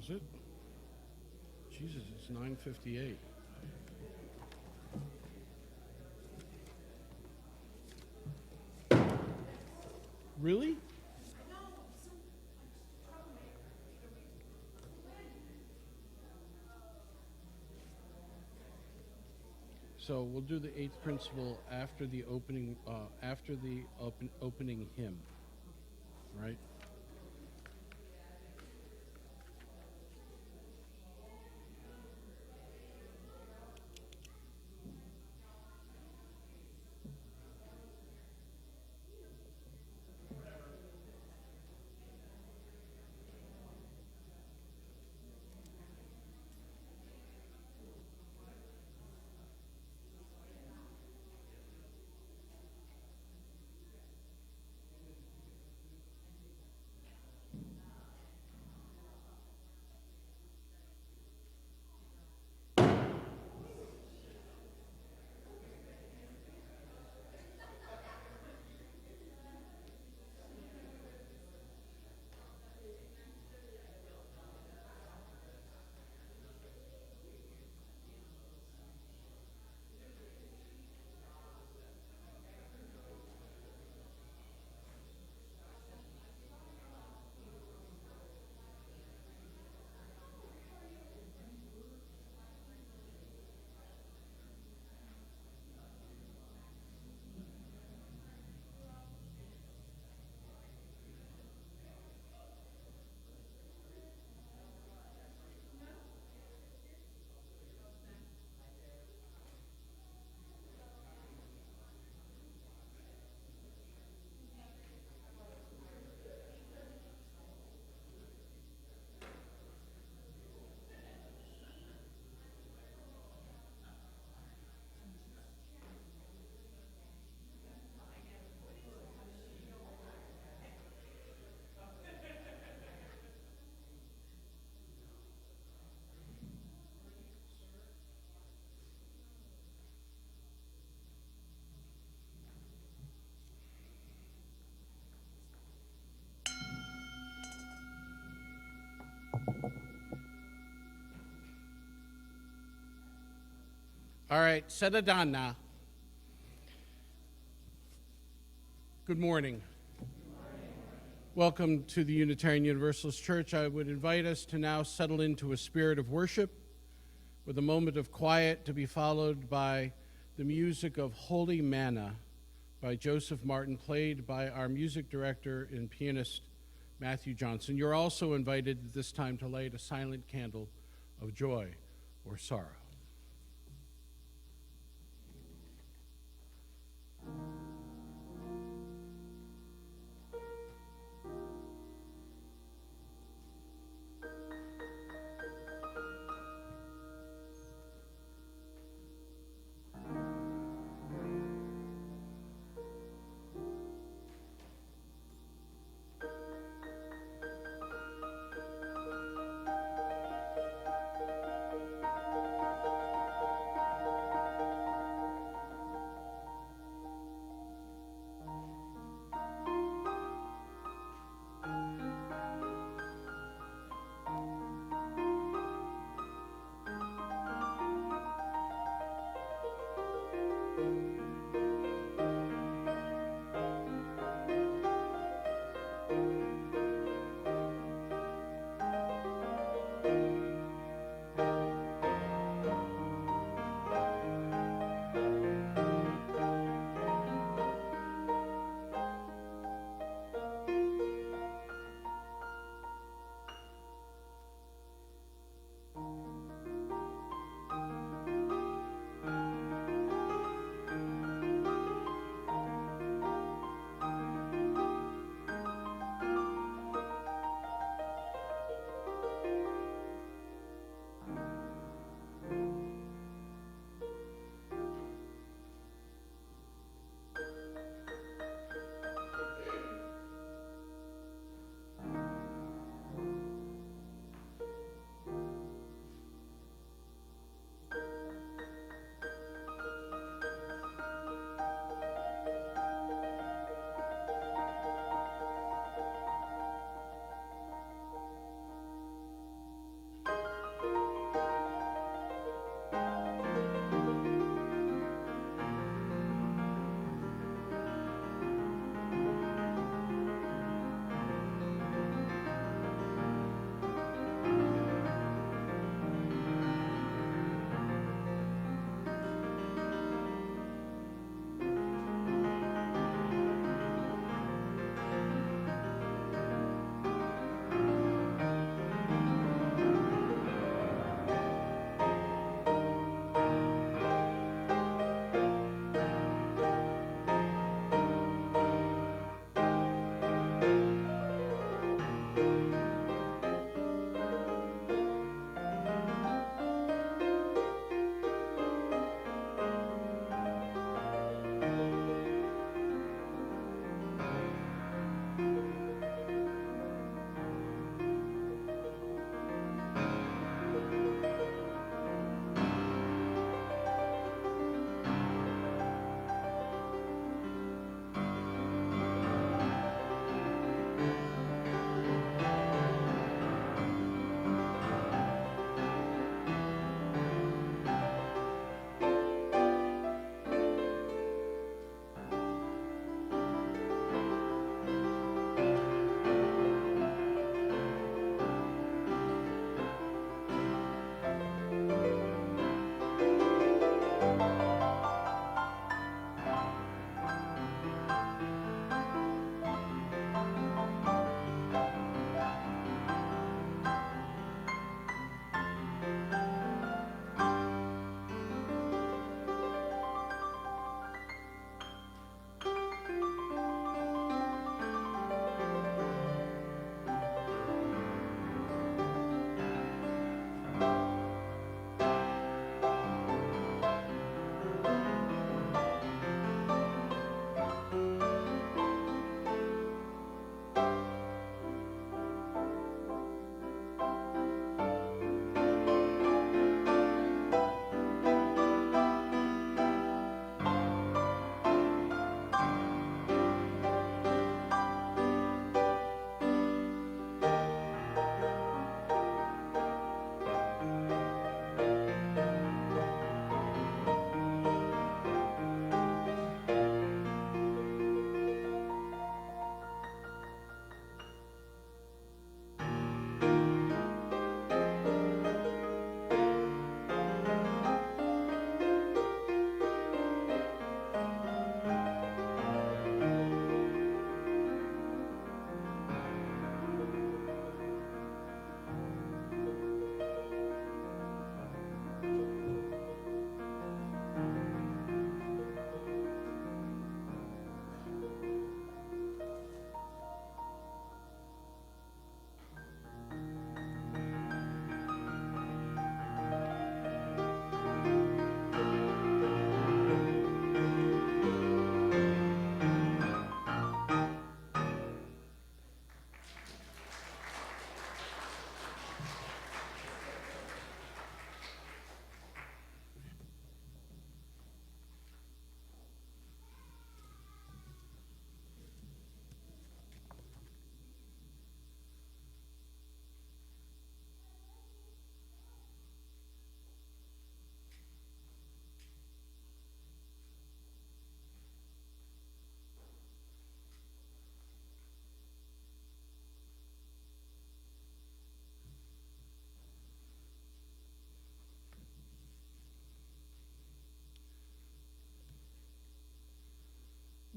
Is it? Jesus, it's 9:58. Really? So we'll do the eighth principle after the opening, opening hymn, right? All right, set it on now. Good morning. Welcome to the Unitarian Universalist Church. I would invite us to now settle into a spirit of worship with a moment of quiet to be followed by the music of Holy Manna by Joseph Martin, played by our music director and pianist, Matthew Johnson. You're also invited at this time to light a silent candle of joy or sorrow.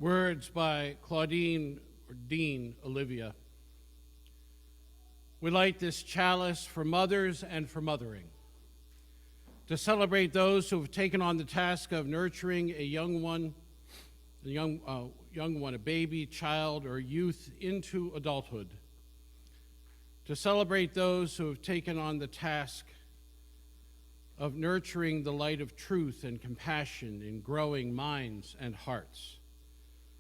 Words by Claudine or Dean Olivia. We light this chalice for mothers and for mothering, to celebrate those who have taken on the task of nurturing a young one, a baby, child, or youth into adulthood, to celebrate those who have taken on the task of nurturing the light of truth and compassion in growing minds and hearts,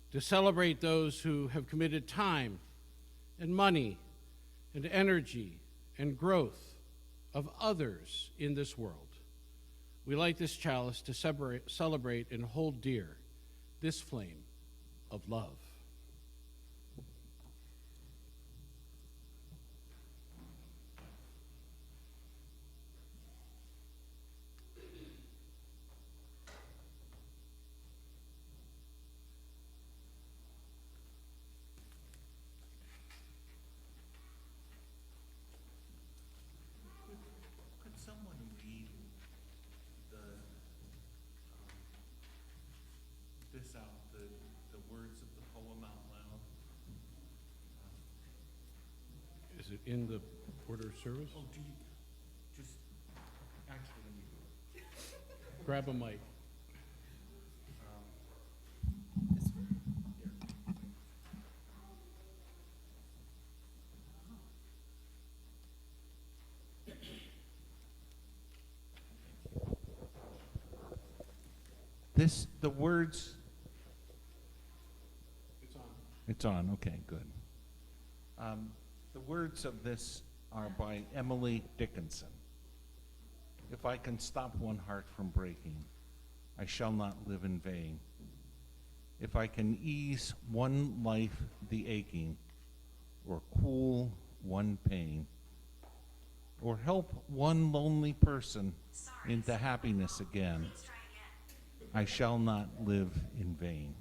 to celebrate those who have committed time and money and energy and growth of others in this world. We light this chalice to celebrate and hold dear this flame of love. Is it in the order of service? Oh, do you just actually let me do it. Grab a mic. This one? Here. The words. It's on. It's on, okay, good. The words of this are by Emily Dickinson. If I can stop one heart from breaking, I shall not live in vain. If I can ease one life the aching, or cool one pain, or help one lonely person into happiness again, I shall not live in vain.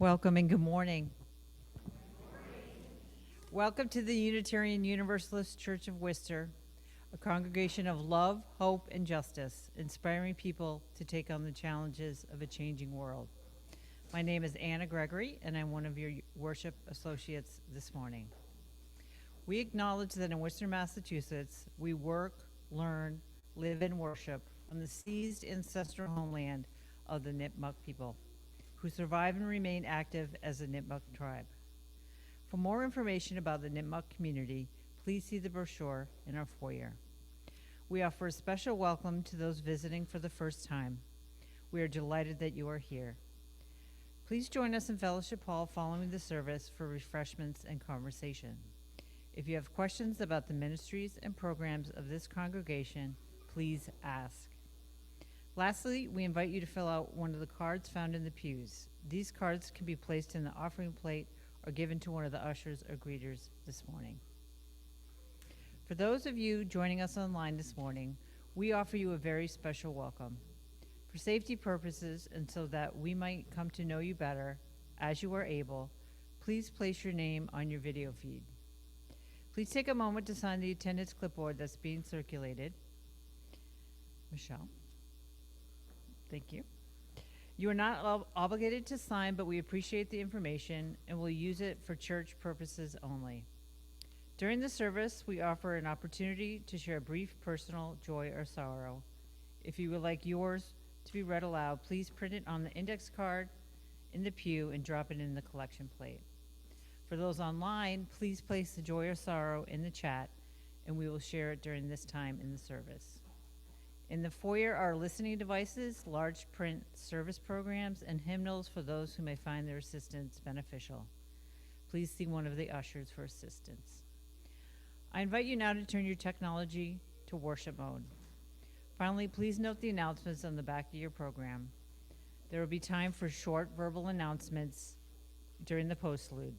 Welcome and good morning. Welcome to the Unitarian Universalist Church of Worcester, a congregation of love, hope, and justice, inspiring people to take on the challenges of a changing world. My name is Anna Gregory, and I'm one of your worship associates this morning. We acknowledge that in Worcester, Massachusetts, we work, learn, live, and worship on the seized ancestral homeland of the Nipmuc people, who survive and remain active as the Nipmuc tribe. For more information about the Nipmuc community, please see the brochure in our foyer. We offer a special welcome to those visiting for the first time. We are delighted that you are here. Please join us in Fellowship Hall following the service for refreshments and conversation. If you have questions about the ministries and programs of this congregation, please ask. Lastly, we invite you to fill out one of the cards found in the pews. These cards can be placed in the offering plate or given to one of the ushers or greeters this morning. For those of you joining us online this morning, we offer you a very special welcome. For safety purposes and so that we might come to know you better as you are able, please place your name on your video feed. Please take a moment to sign the attendance clipboard that's being circulated. Michelle. Thank you. You are not obligated to sign, but we appreciate the information and will use it for church purposes only. During the service, we offer an opportunity to share a brief personal joy or sorrow. If you would like yours to be read aloud, please print it on the index card in the pew and drop it in the collection plate. For those online, please place the joy or sorrow in the chat, and we will share it during this time in the service. In the foyer are listening devices, large print service programs, and hymnals for those who may find their assistance beneficial. Please see one of the ushers for assistance. I invite you now to turn your technology to worship mode. Finally, please note the announcements on the back of your program. There will be time for short verbal announcements during the postlude.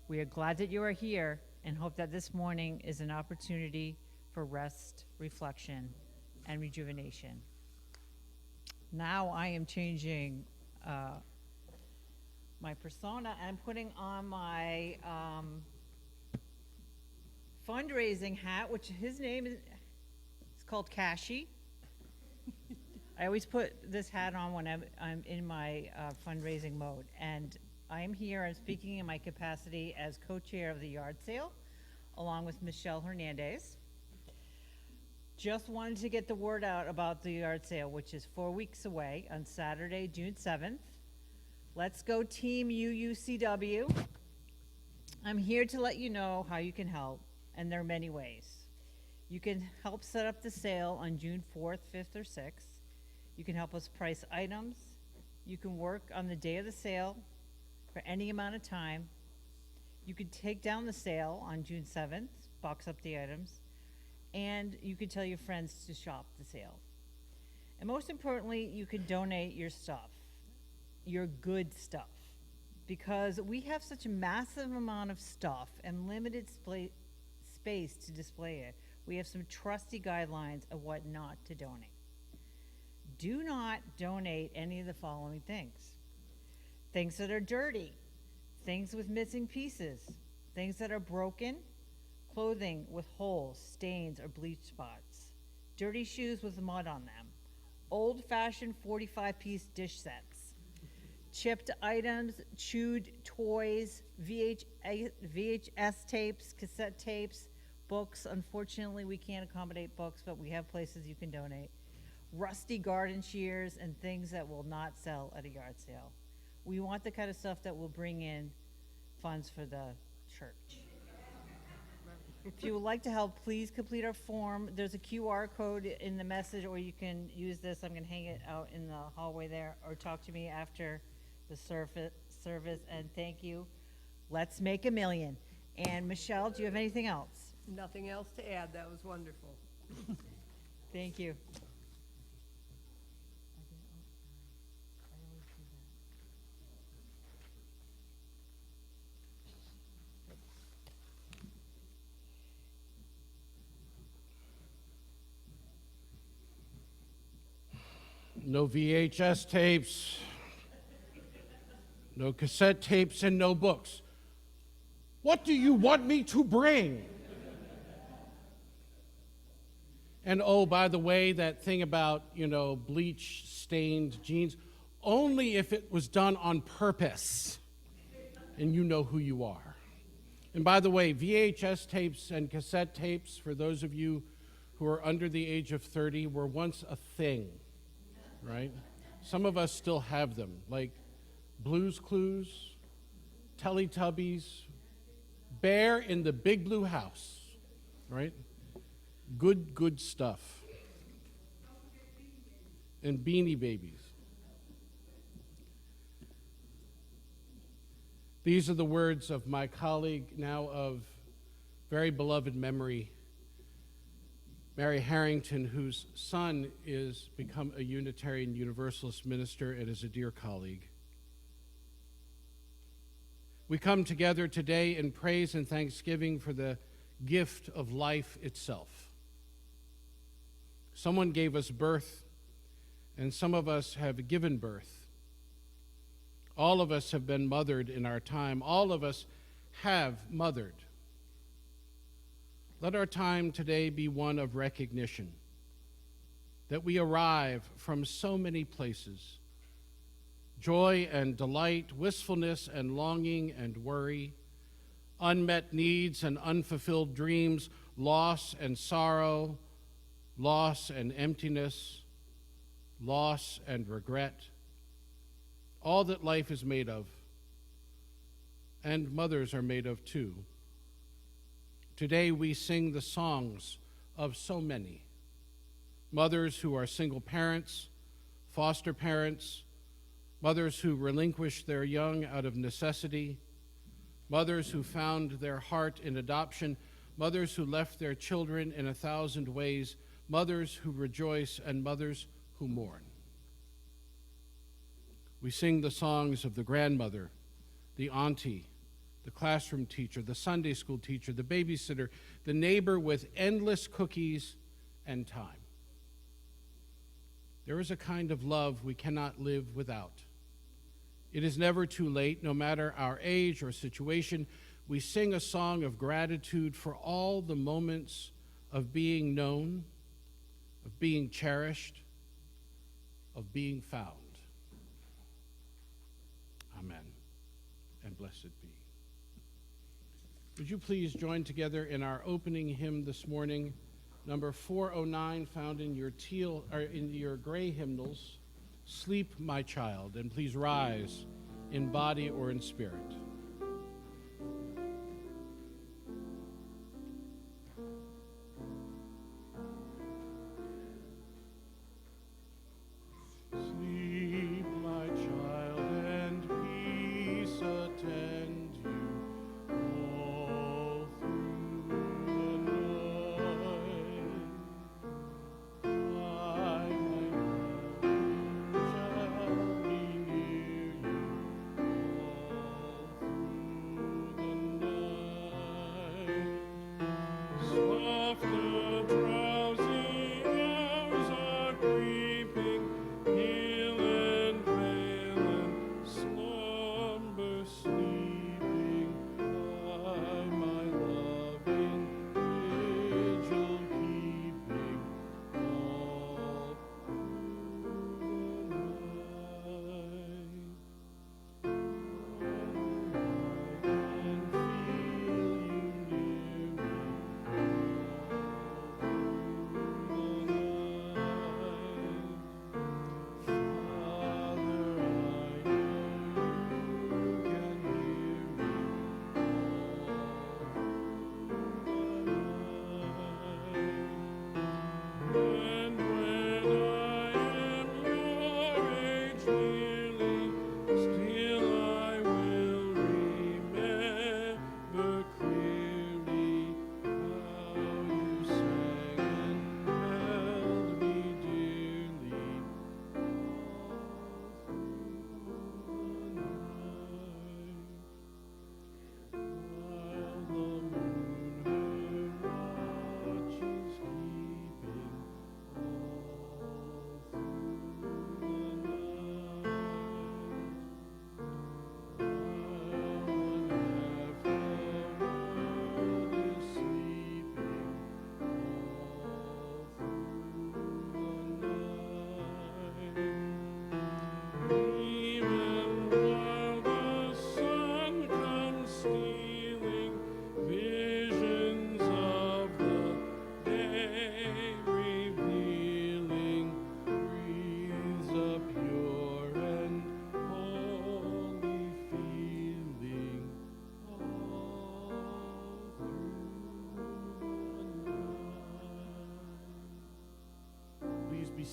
We are glad that you are here and hope that this morning is an opportunity for rest, reflection, and rejuvenation. Now I am changing my persona, and I'm putting on my fundraising hat, which his name is, it's called Kashi. I always put this hat on when I'm in my fundraising mode, and I'm here, I'm speaking in my capacity as co-chair of the yard sale, along with Michelle Hernandez. Just wanted to get the word out about the yard sale, which is 4 weeks away on Saturday, June 7th. Let's go team UUCW. I'm here to let you know how you can help, and there are many ways. You can help set up the sale on June 4th, 5th, or 6th. You can help us price items. You can work on the day of the sale for any amount of time. You could take down the sale on June 7th, box up the items, and you could tell your friends to shop the sale. And most importantly, you can donate your stuff, your good stuff, because we have such a massive amount of stuff and limited space to display it. We have some trusty guidelines of what not to donate. Do not donate any of the following things: things that are dirty, things with missing pieces, things that are broken, clothing with holes, stains, or bleach spots, dirty shoes with mud on them, old-fashioned 45-piece dish sets, chipped items, chewed toys, VHS tapes, cassette tapes, books. Unfortunately, we can't accommodate books, but we have places you can donate. Rusty garden shears and things that will not sell at a yard sale. We want the kind of stuff that will bring in funds for the church. If you would like to help, please complete our form. There's a QR code in the message, or you can use this. I'm going to hang it out in the hallway there, or talk to me after the service, and thank you. Let's make $1 million. And Michelle, do you have anything else? Nothing else to add. That was wonderful. Thank you. No VHS tapes. No cassette tapes and no books. What do you want me to bring? And oh, by the way, that thing about, bleach-stained jeans, only if it was done on purpose, and you know who you are. And by the way, VHS tapes and cassette tapes, for those of you who are under the age of 30, were once a thing, right? Some of us still have them, like Blue's Clues, Teletubbies, Bear in the Big Blue House, right? Good stuff. And Beanie Babies. These are the words of my colleague, now of very beloved memory, Mary Harrington, whose son is become a Unitarian Universalist minister and is a dear colleague. We come together today in praise and thanksgiving for the gift of life itself. Someone gave us birth, and some of us have given birth. All of us have been mothered in our time. All of us have mothered. Let our time today be one of recognition, that we arrive from so many places. Joy and delight, wistfulness and longing and worry, unmet needs and unfulfilled dreams, loss and sorrow, loss and emptiness, loss and regret, all that life is made of, and mothers are made of too. Today we sing the songs of so many. Mothers who are single parents, foster parents, mothers who relinquish their young out of necessity, mothers who found their heart in adoption, mothers who left their children in 1,000 ways, mothers who rejoice, and mothers who mourn. We sing the songs of the grandmother, the auntie, the classroom teacher, the Sunday school teacher, the babysitter, the neighbor with endless cookies and time. There is a kind of love we cannot live without. It is never too late, no matter our age or situation. We sing a song of gratitude for all the moments of being known, of being cherished, of being found. Amen, and blessed be. Would you please join together in our opening hymn this morning, number 409, found in your gray hymnals, Sleep, My Child, and please rise in body or in spirit. Sleep, my child, and peace attend you all through the night. I, my love, shall be near you all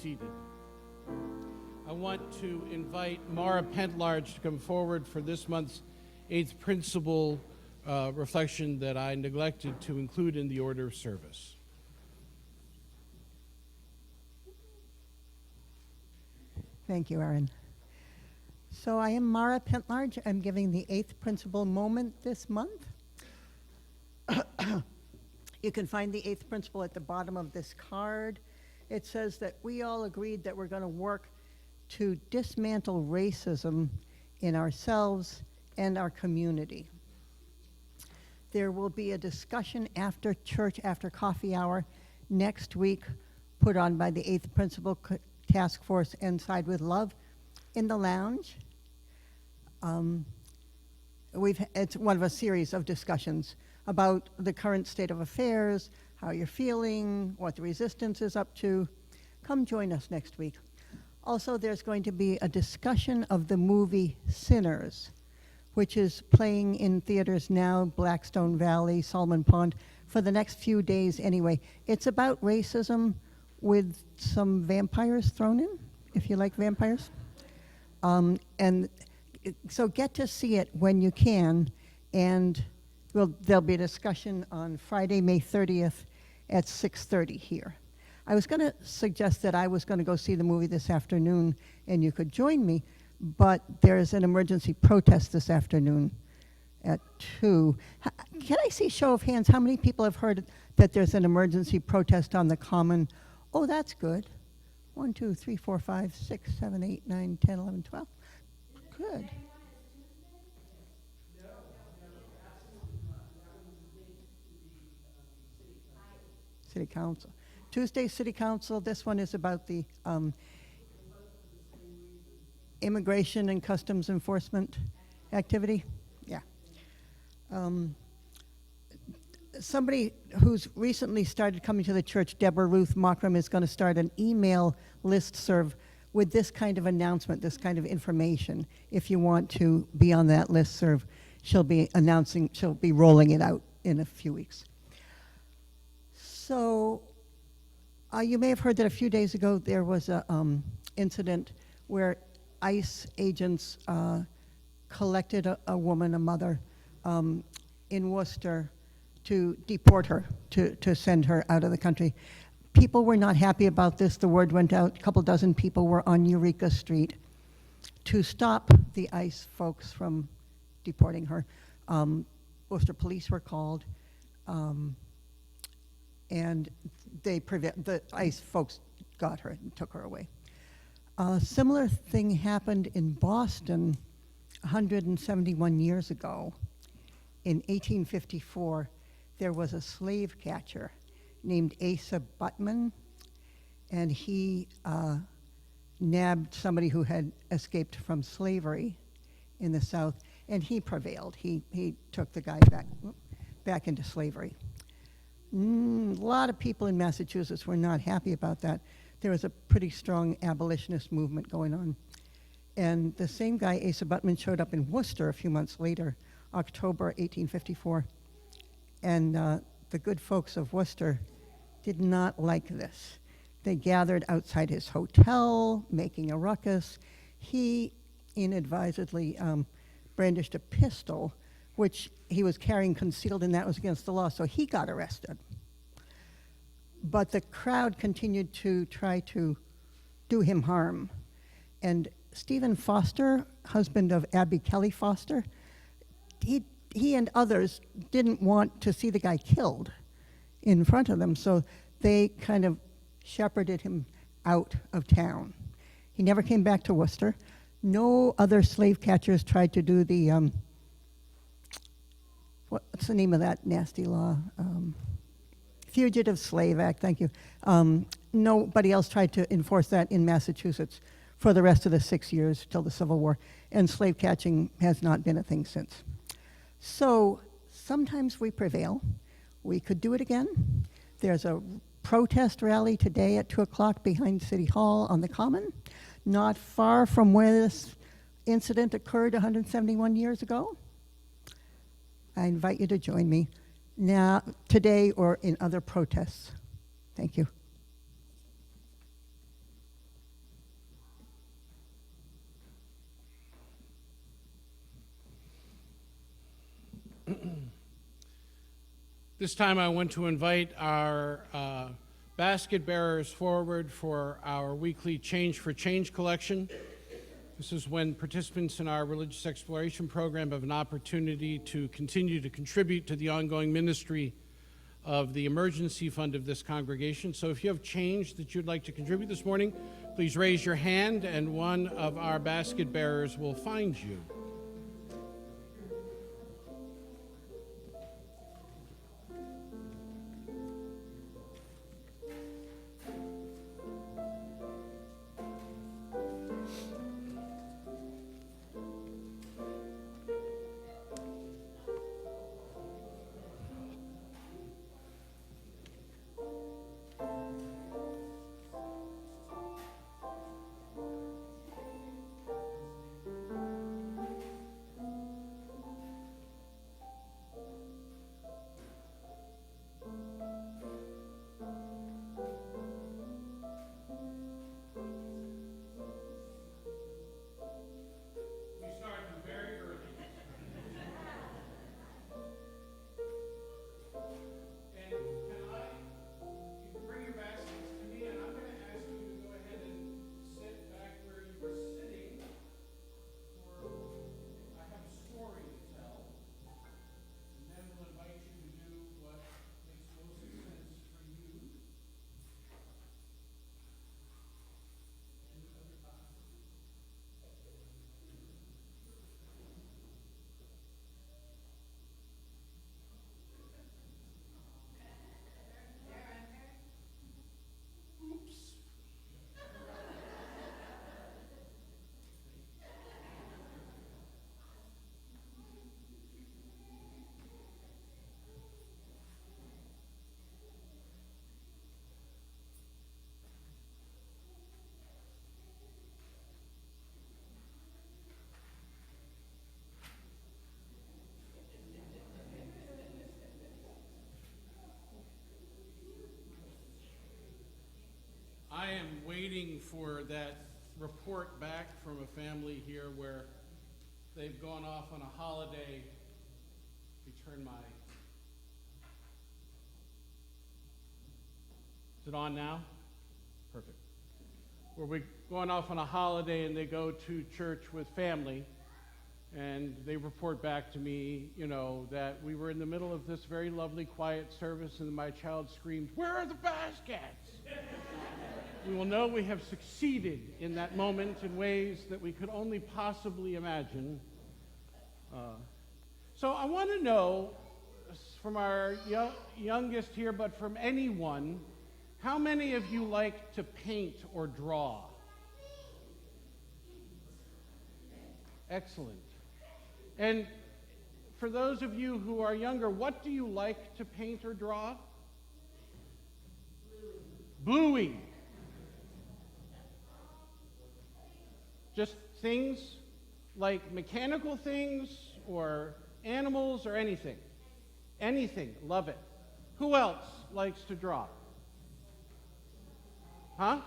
seated. I want to invite Mara Pentlarge to come forward for this month's 8th principle reflection that I neglected to include in the order of service. Thank you, Erin. So I am Mara Pentlarge. I'm giving the 8th principle moment this month. You can find the 8th principle at the bottom of this card. It says that we all agreed that we're going to work to dismantle racism in ourselves and our community. There will be a discussion after church, after coffee hour next week, put on by the 8th Principle Task Force and Side with Love in the lounge. It's one of a series of discussions about the current state of affairs, how you're feeling, what the resistance is up to. Come join us next week. Also, there's going to be a discussion of the movie Sinners, which is playing in theaters now, Blackstone Valley, Salmon Pond, for the next few days anyway. It's about racism with some vampires thrown in, if you like vampires. And so get to see it when you can, and there'll be a discussion on Friday, May 30th at 6:30 here. I was going to suggest that I was going to go see the movie this afternoon and you could join me, but there's an emergency protest this afternoon at 2. Can I see show of hands? How many people have heard that there's an emergency protest on the Common? Oh, that's good. 1, 2, 3, 4, 5, 6, 7, 8, 9, 10, 11, 12. Good. City Council. Tuesday, City Council. This one is about the immigration and customs enforcement activity. Yeah. Somebody who's recently started coming to the church, Deborah Ruth Mockram, is going to start an email listserv with this kind of announcement, this kind of information. If you want to be on that listserv, she'll be rolling it out in a few weeks. So you may have heard that a few days ago there was an incident where ICE agents collected a woman, a mother, in Worcester to deport her, to send her out of the country. People were not happy about this. The word went out. A couple dozen people were on Eureka Street to stop the ICE folks from deporting her. Worcester police were called, and the ICE folks got her and took her away. A similar thing happened in Boston 171 years ago. In 1854, there was a slave catcher named Asa Butman, and he nabbed somebody who had escaped from slavery in the South, and he prevailed. He took the guy back into slavery. A lot of people in Massachusetts were not happy about that. There was a pretty strong abolitionist movement going on. And the same guy, Asa Butman, showed up in Worcester a few months later, October 1854. And the good folks of Worcester did not like this. They gathered outside his hotel, making a ruckus. He inadvisedly brandished a pistol, which he was carrying concealed, and that was against the law, so he got arrested. But the crowd continued to try to do him harm. And Stephen Foster, husband of Abby Kelly Foster, he and others didn't want to see the guy killed in front of them, so they kind of shepherded him out of town. He never came back to Worcester. No other slave catchers tried to do the, what's the name of that nasty law? Fugitive Slave Act, thank you. Nobody else tried to enforce that in Massachusetts for the rest of the 6 years till the Civil War, and slave catching has not been a thing since. So sometimes we prevail. We could do it again. There's a protest rally today at 2 o'clock behind City Hall on the Common, not far from where this incident occurred 171 years ago. I invite you to join me now, today, or in other protests. Thank you. This time I want to invite our basket bearers forward for our weekly Change for Change collection. This is when participants in our religious exploration program have an opportunity to continue to contribute to the ongoing ministry of the emergency fund of this congregation. So if you have change that you'd like to contribute this morning, please raise your hand and one of our basket bearers will find you. I am waiting for that report back from a family here where they've gone off on a holiday. Return my... Is it on now? Perfect. Where we're going off on a holiday and they go to church with family and they report back to me, you know, that we were in the middle of this very lovely quiet service and my child screamed, "Where are the baskets?" We will know we have succeeded in that moment in ways that we could only possibly imagine. So I want to know from our youngest here, but from anyone, how many of you like to paint or draw? Excellent. And for those of you who are younger, what do you like to paint or draw? Bluey. Just things like mechanical things or animals or anything. Anything. Love it. Who else likes to draw? Huh?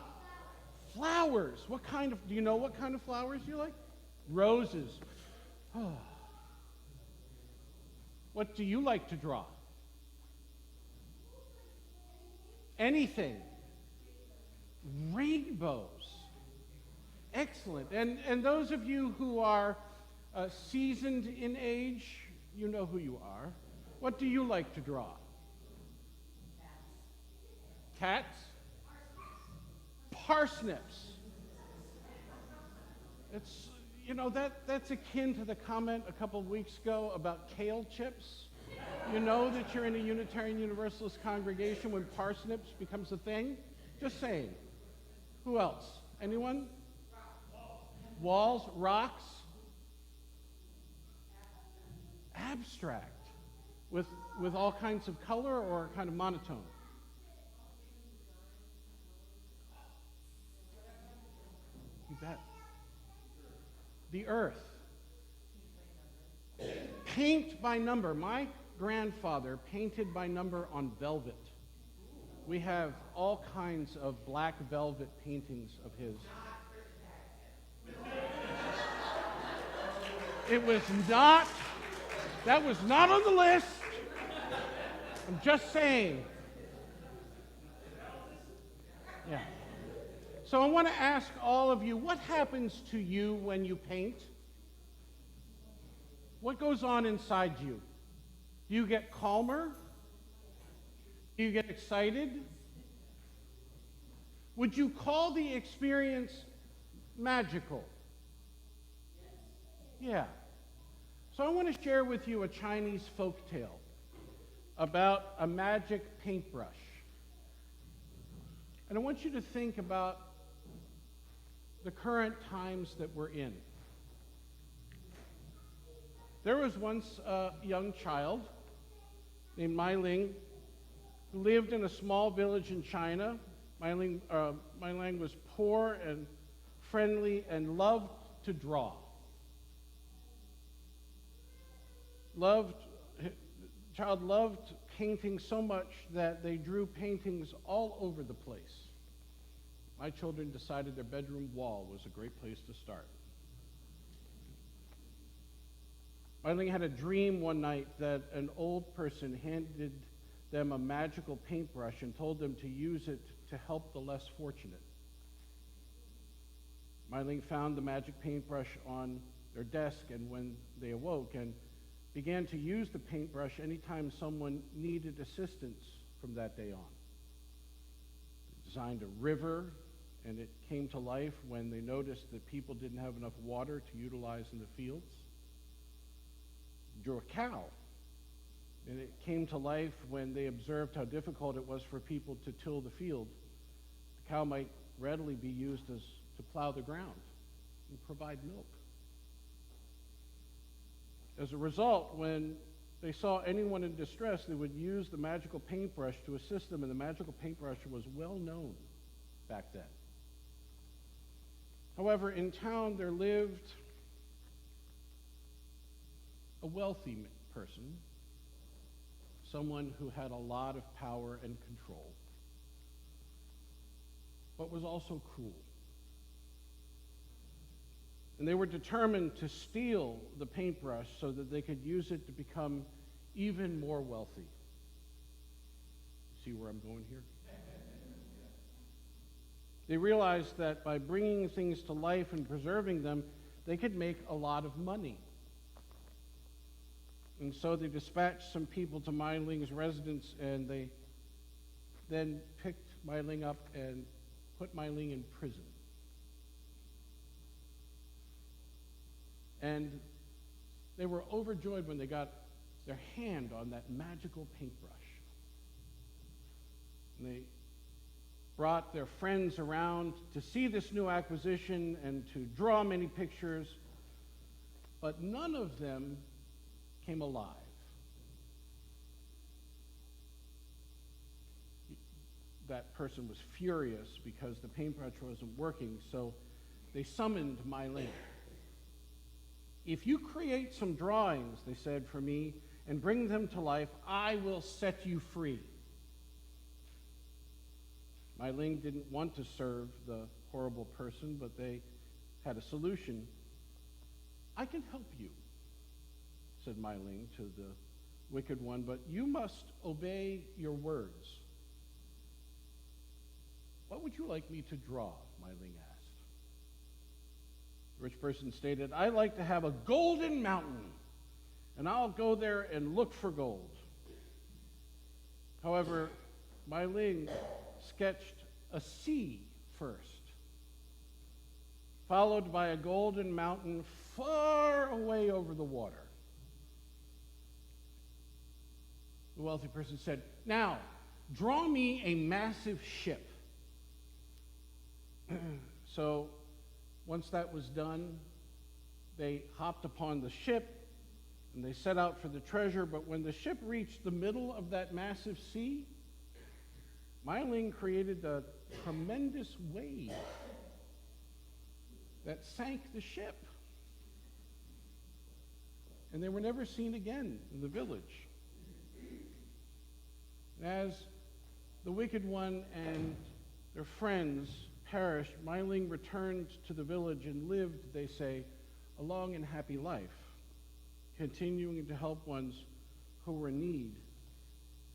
Flowers. What kind of, do you know what kind of flowers you like? Roses. Oh. What do you like to draw? Anything. Rainbows. Excellent. And those of you who are seasoned in age, you know who you are. What do you like to draw? Cats? Parsnips. It's, you know, that's akin to the comment a couple of weeks ago about kale chips. You know that you're in a Unitarian Universalist congregation when parsnips becomes a thing? Just saying. Who else? Anyone? Walls, rocks, abstract, with all kinds of color or kind of monotone. You bet. The earth. Paint by number. My grandfather painted by number on velvet. We have all kinds of black velvet paintings of his. It was not, that was not on the list. I'm just saying. Yeah. So I want to ask all of you, what happens to you when you paint? What goes on inside you? Do you get calmer? Do you get excited? Would you call the experience magical? Yeah. So I want to share with you a Chinese folk tale about a magic paintbrush. And I want you to think about the current times that we're in. There was once a young child named Mai Ling who lived in a small village in China. Mai Ling was poor and friendly and loved to draw. The child loved painting so much that they drew paintings all over the place. My children decided their bedroom wall was a great place to start. Mai Ling had a dream one night that an old person handed them a magical paintbrush and told them to use it to help the less fortunate. Mai Ling found the magic paintbrush on their desk, and when they awoke and began to use the paintbrush anytime someone needed assistance from that day on. They designed a river, and it came to life when they noticed that people didn't have enough water to utilize in the fields. Drew a cow, and it came to life when they observed how difficult it was for people to till the field. The cow might readily be used to plow the ground and provide milk. As a result, when they saw anyone in distress, they would use the magical paintbrush to assist them, and the magical paintbrush was well known back then. However, in town there lived a wealthy person, someone who had a lot of power and control, but was also cruel. And they were determined to steal the paintbrush so that they could use it to become even more wealthy. See where I'm going here? They realized that by bringing things to life and preserving them, they could make a lot of money. And so they dispatched some people to Mai Ling's residence, and they then picked Mai Ling up and put Mai Ling in prison. And they were overjoyed when they got their hand on that magical paintbrush. And they brought their friends around to see this new acquisition and to draw many pictures, but none of them came alive. That person was furious because the paintbrush wasn't working, so they summoned Mai Ling. If you create some drawings, they said, for me, and bring them to life, I will set you free. Mai Ling didn't want to serve the horrible person, but they had a solution. I can help you, said Mai Ling to the wicked one, but you must obey your words. What would you like me to draw? Mai Ling asked. The rich person stated, I'd like to have a golden mountain, and I'll go there and look for gold. However, Mai Ling sketched a sea first, followed by a golden mountain far away over the water. The wealthy person said, now, draw me a massive ship. So, once that was done, they hopped upon the ship and they set out for the treasure, but when the ship reached the middle of that massive sea, Mai Ling created a tremendous wave that sank the ship. And they were never seen again in the village. As the wicked one and their friends perished, Mai Ling returned to the village and lived, they say, a long and happy life, continuing to help ones who were in need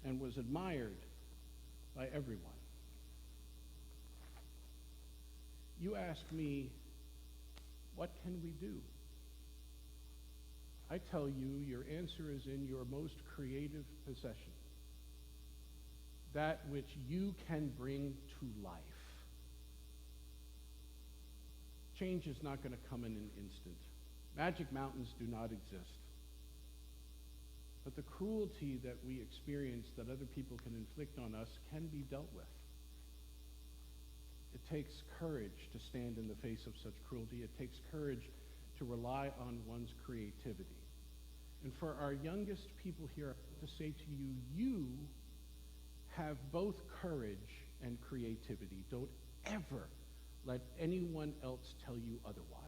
and was admired by everyone. You ask me, what can we do? I tell you, your answer is in your most creative possession, that which you can bring to life. Change is not going to come in an instant. Magic mountains do not exist. But the cruelty that we experience that other people can inflict on us can be dealt with. It takes courage to stand in the face of such cruelty. It takes courage to rely on one's creativity. And for our youngest people here, I want to say to you, you have both courage and creativity. Don't ever let anyone else tell you otherwise.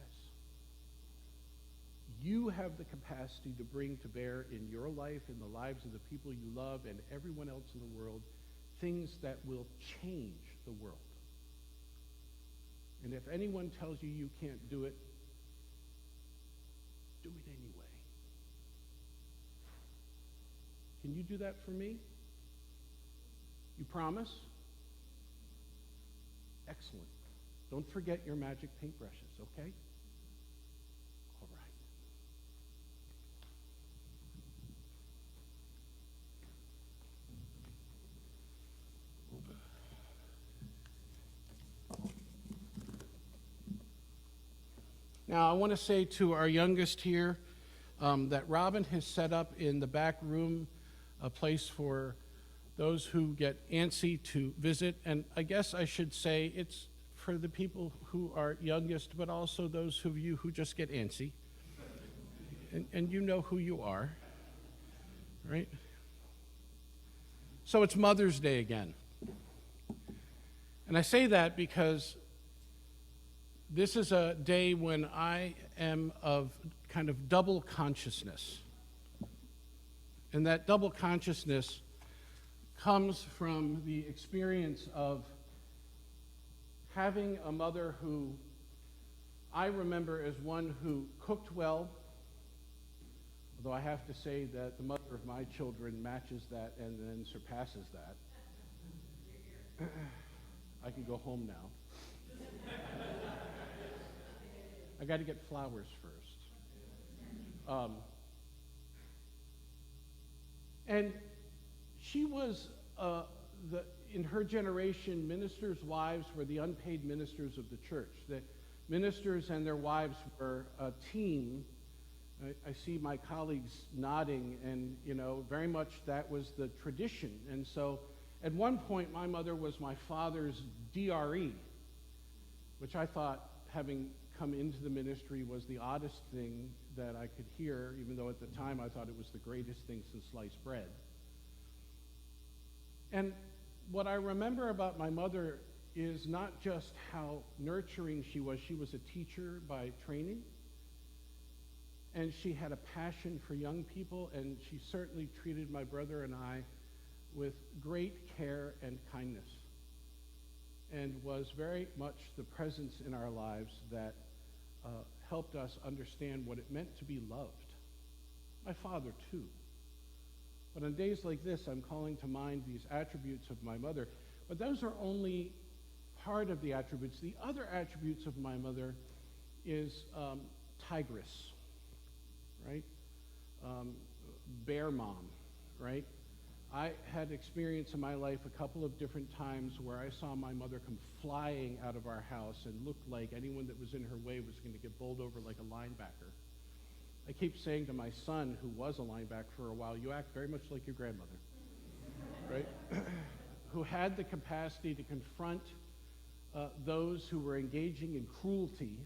You have the capacity to bring to bear in your life, in the lives of the people you love, and everyone else in the world, things that will change the world. And if anyone tells you you can't do it, do it anyway. Can you do that for me? You promise? Excellent. Don't forget your magic paintbrushes, okay? All right. Now, I want to say to our youngest here that Robin has set up in the back room a place for those who get antsy to visit. And I guess I should say it's for the people who are youngest, but also those of you who just get antsy. And you know who you are, right? So it's Mother's Day again. And I say that because this is a day when I am of kind of double consciousness. And that double consciousness comes from the experience of having a mother who I remember as one who cooked well, although I have to say that the mother of my children matches that and then surpasses that. I can go home now. I got to get flowers first. And she was, in her generation, ministers' wives were the unpaid ministers of the church. The ministers and their wives were a team. I see my colleagues nodding, and, very much that was the tradition. And so at one point, my mother was my father's DRE, which I thought, having come into the ministry, was the oddest thing that I could hear, even though at the time I thought it was the greatest thing since sliced bread. And what I remember about my mother is not just how nurturing she was. She was a teacher by training, and she had a passion for young people, and she certainly treated my brother and I with great care and kindness, and was very much the presence in our lives that helped us understand what it meant to be loved. My father, too. But on days like this, I'm calling to mind these attributes of my mother. But those are only part of the attributes. The other attributes of my mother is tigress, right? Bear mom, right? I had experience in my life a couple of different times where I saw my mother come flying out of our house and looked like anyone that was in her way was going to get bowled over like a linebacker. I keep saying to my son, who was a linebacker for a while, you act very much like your grandmother, right? Who had the capacity to confront those who were engaging in cruelty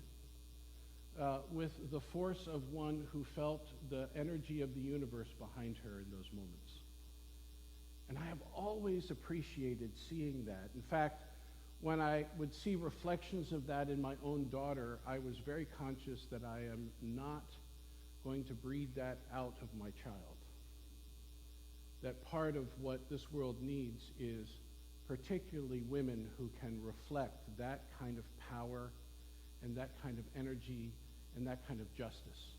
with the force of one who felt the energy of the universe behind her in those moments. And I have always appreciated seeing that. In fact, when I would see reflections of that in my own daughter, I was very conscious that I am not going to breed that out of my child. That part of what this world needs is particularly women who can reflect that kind of power and that kind of energy and that kind of justice.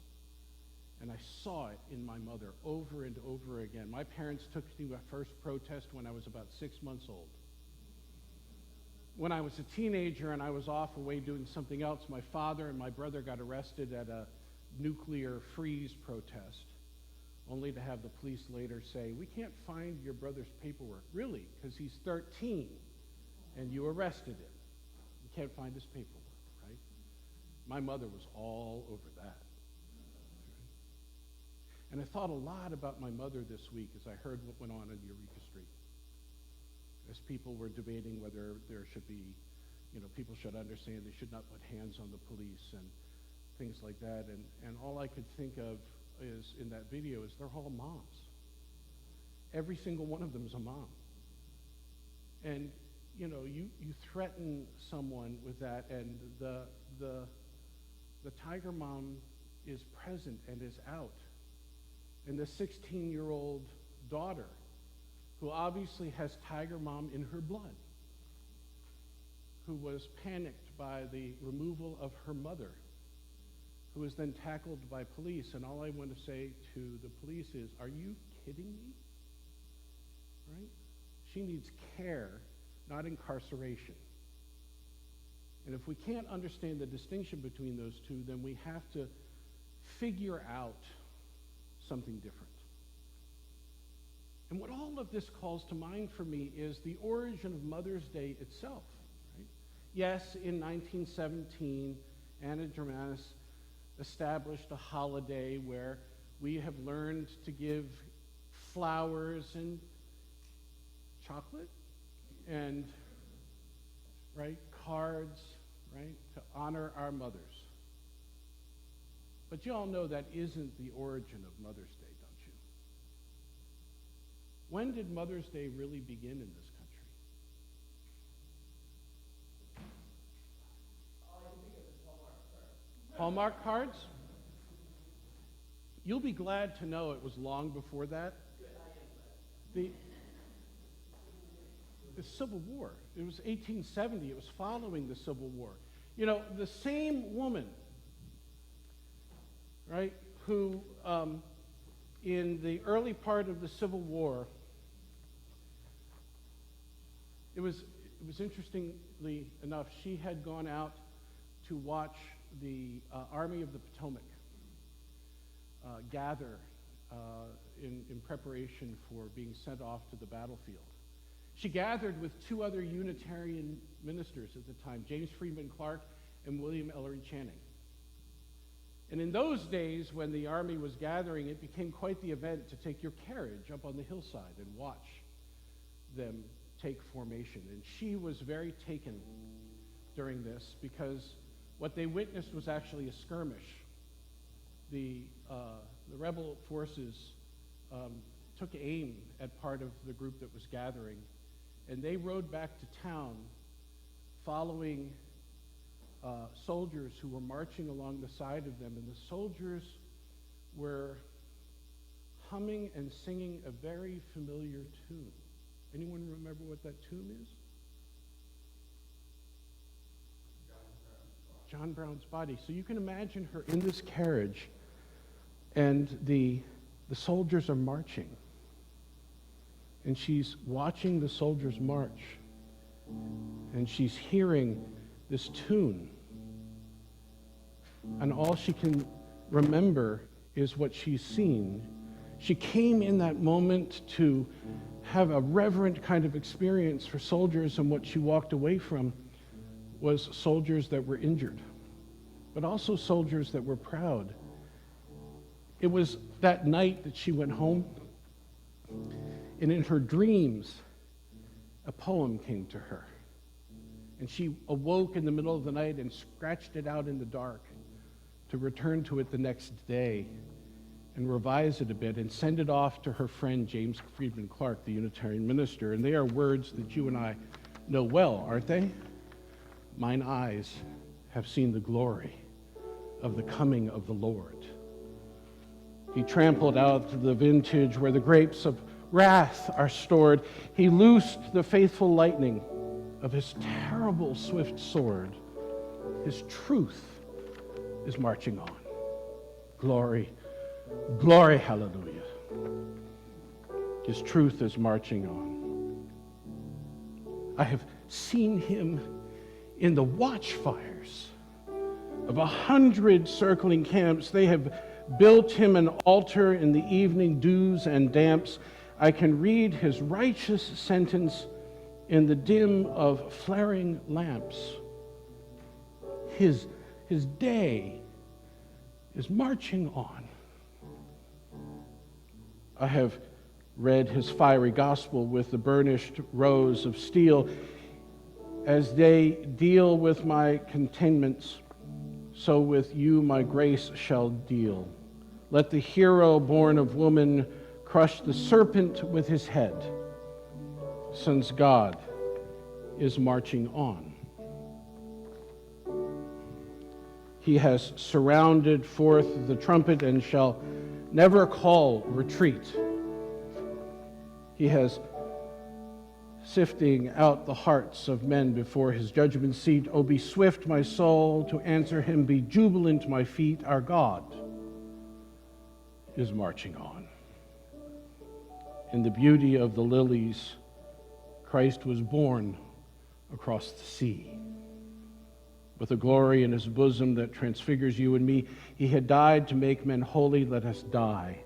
And I saw it in my mother over and over again. My parents took me to my first protest when I was about 6 months old. When I was a teenager and I was off away doing something else, my father and my brother got arrested at a nuclear freeze protest, only to have the police later say, "We can't find your brother's paperwork." Really? Because he's 13 and you arrested him. You can't find his paperwork, right? My mother was all over that. And I thought a lot about my mother this week as I heard what went on Eureka Street. As people were debating whether there should be, people should understand they should not put hands on the police and things like that. And all I could think of is, in that video, is they're all moms. Every single one of them is a mom. And, you threaten someone with that, and the Tiger Mom is present and is out. And the 16-year-old daughter, who obviously has Tiger Mom in her blood, who was panicked by the removal of her mother, who was then tackled by police. And all I want to say to the police is, are you kidding me? Right? She needs care, not incarceration. And if we can't understand the distinction between those two, then we have to figure out something different. And what all of this calls to mind for me is the origin of Mother's Day itself. Right? Yes, in 1917, Anna Germanis established a holiday where we have learned to give flowers and chocolate and, cards, to honor our mothers. But you all know that isn't the origin of Mother's Day, don't you? When did Mother's Day really begin in this country? Hallmark cards? You'll be glad to know it was long before that. The Civil War. It was 1870. It was following the Civil War. The same woman, who in the early part of the Civil War, it was interestingly enough, she had gone out to watch the Army of the Potomac gather in preparation for being sent off to the battlefield. She gathered with two other Unitarian ministers at the time, James Freeman Clarke and William Ellery Channing. And in those days, when the army was gathering, it became quite the event to take your carriage up on the hillside and watch them take formation. And she was very taken during this because what they witnessed was actually a skirmish. The rebel forces took aim at part of the group that was gathering, and they rode back to town following soldiers who were marching along the side of them, and the soldiers were humming and singing a very familiar tune. Anyone remember what that tune is? John Brown's Body. So you can imagine her in this carriage, and the soldiers are marching. And she's watching the soldiers march, and she's hearing this tune. And all she can remember is what she's seen. She came in that moment to have a reverent kind of experience for soldiers, and what she walked away from was soldiers that were injured, but also soldiers that were proud. It was that night that she went home, and in her dreams, a poem came to her. And she awoke in the middle of the night and scratched it out in the dark to return to it the next day and revise it a bit and send it off to her friend James Freeman Clarke, the Unitarian minister. And they are words that you and I know well, aren't they? Mine eyes have seen the glory of the coming of the Lord. He trampled out the vintage where the grapes of wrath are stored. He loosed the faithful lightning of his terrible swift sword. His truth is marching on. Glory Glory, hallelujah. His truth is marching on. I have seen him in the watchfires of 100 circling camps. They have built him an altar in the evening dews and damps. I can read his righteous sentence in the dim of flaring lamps. His day is marching on. I have read his fiery gospel with the burnished rows of steel. As they deal with my containments, so with you my grace shall deal. Let the hero born of woman crush the serpent with his head, since God is marching on. He has surrounded forth the trumpet and shall never call retreat. He has sifting out the hearts of men before his judgment seat. Oh, be swift, my soul, to answer him. Be jubilant, my feet. Our God is marching on. In the beauty of the lilies, Christ was born across the sea. With a glory in his bosom that transfigures you and me, he had died to make men holy. Let us die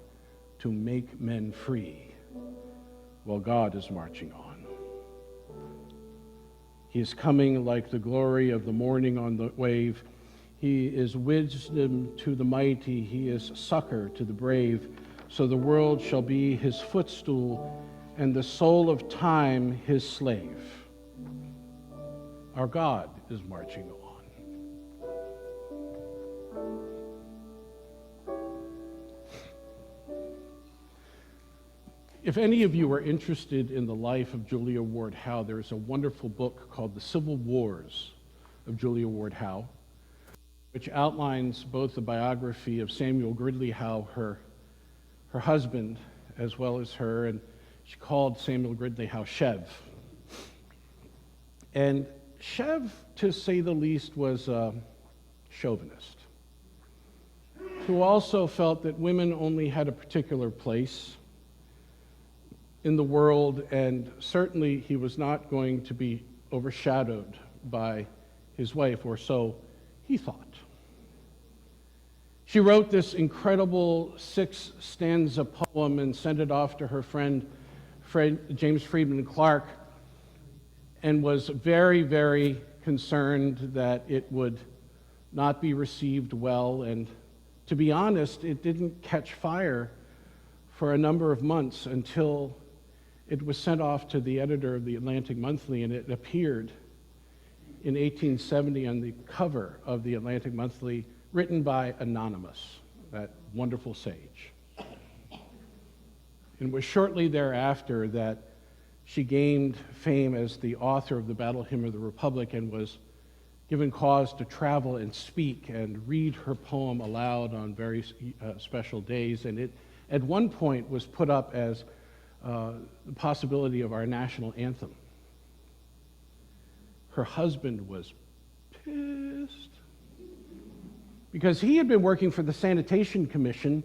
to make men free, while God is marching on. He is coming like the glory of the morning on the wave. He is wisdom to the mighty. He is succor to the brave. So the world shall be his footstool, and the soul of time his slave. Our God is marching on. If any of you are interested in the life of Julia Ward Howe, there is a wonderful book called The Civil Wars of Julia Ward Howe, which outlines both the biography of Samuel Gridley Howe, her husband, as well as her, and she called Samuel Gridley Howe Chev. And Chev, to say the least, was a chauvinist, who also felt that women only had a particular place in the world, and certainly he was not going to be overshadowed by his wife, or so he thought. She wrote this incredible 6-stanza poem and sent it off to her friend James Friedman Clark, and was very, very concerned that it would not be received well. And to be honest, it didn't catch fire for a number of months until it was sent off to the editor of the Atlantic Monthly, and it appeared in 1870 on the cover of the Atlantic Monthly, written by Anonymous, that wonderful sage. And it was shortly thereafter that she gained fame as the author of the Battle Hymn of the Republic, and was given cause to travel and speak and read her poem aloud on very special days. And it, at one point, was put up as the possibility of our national anthem. Her husband was pissed because he had been working for the Sanitation Commission,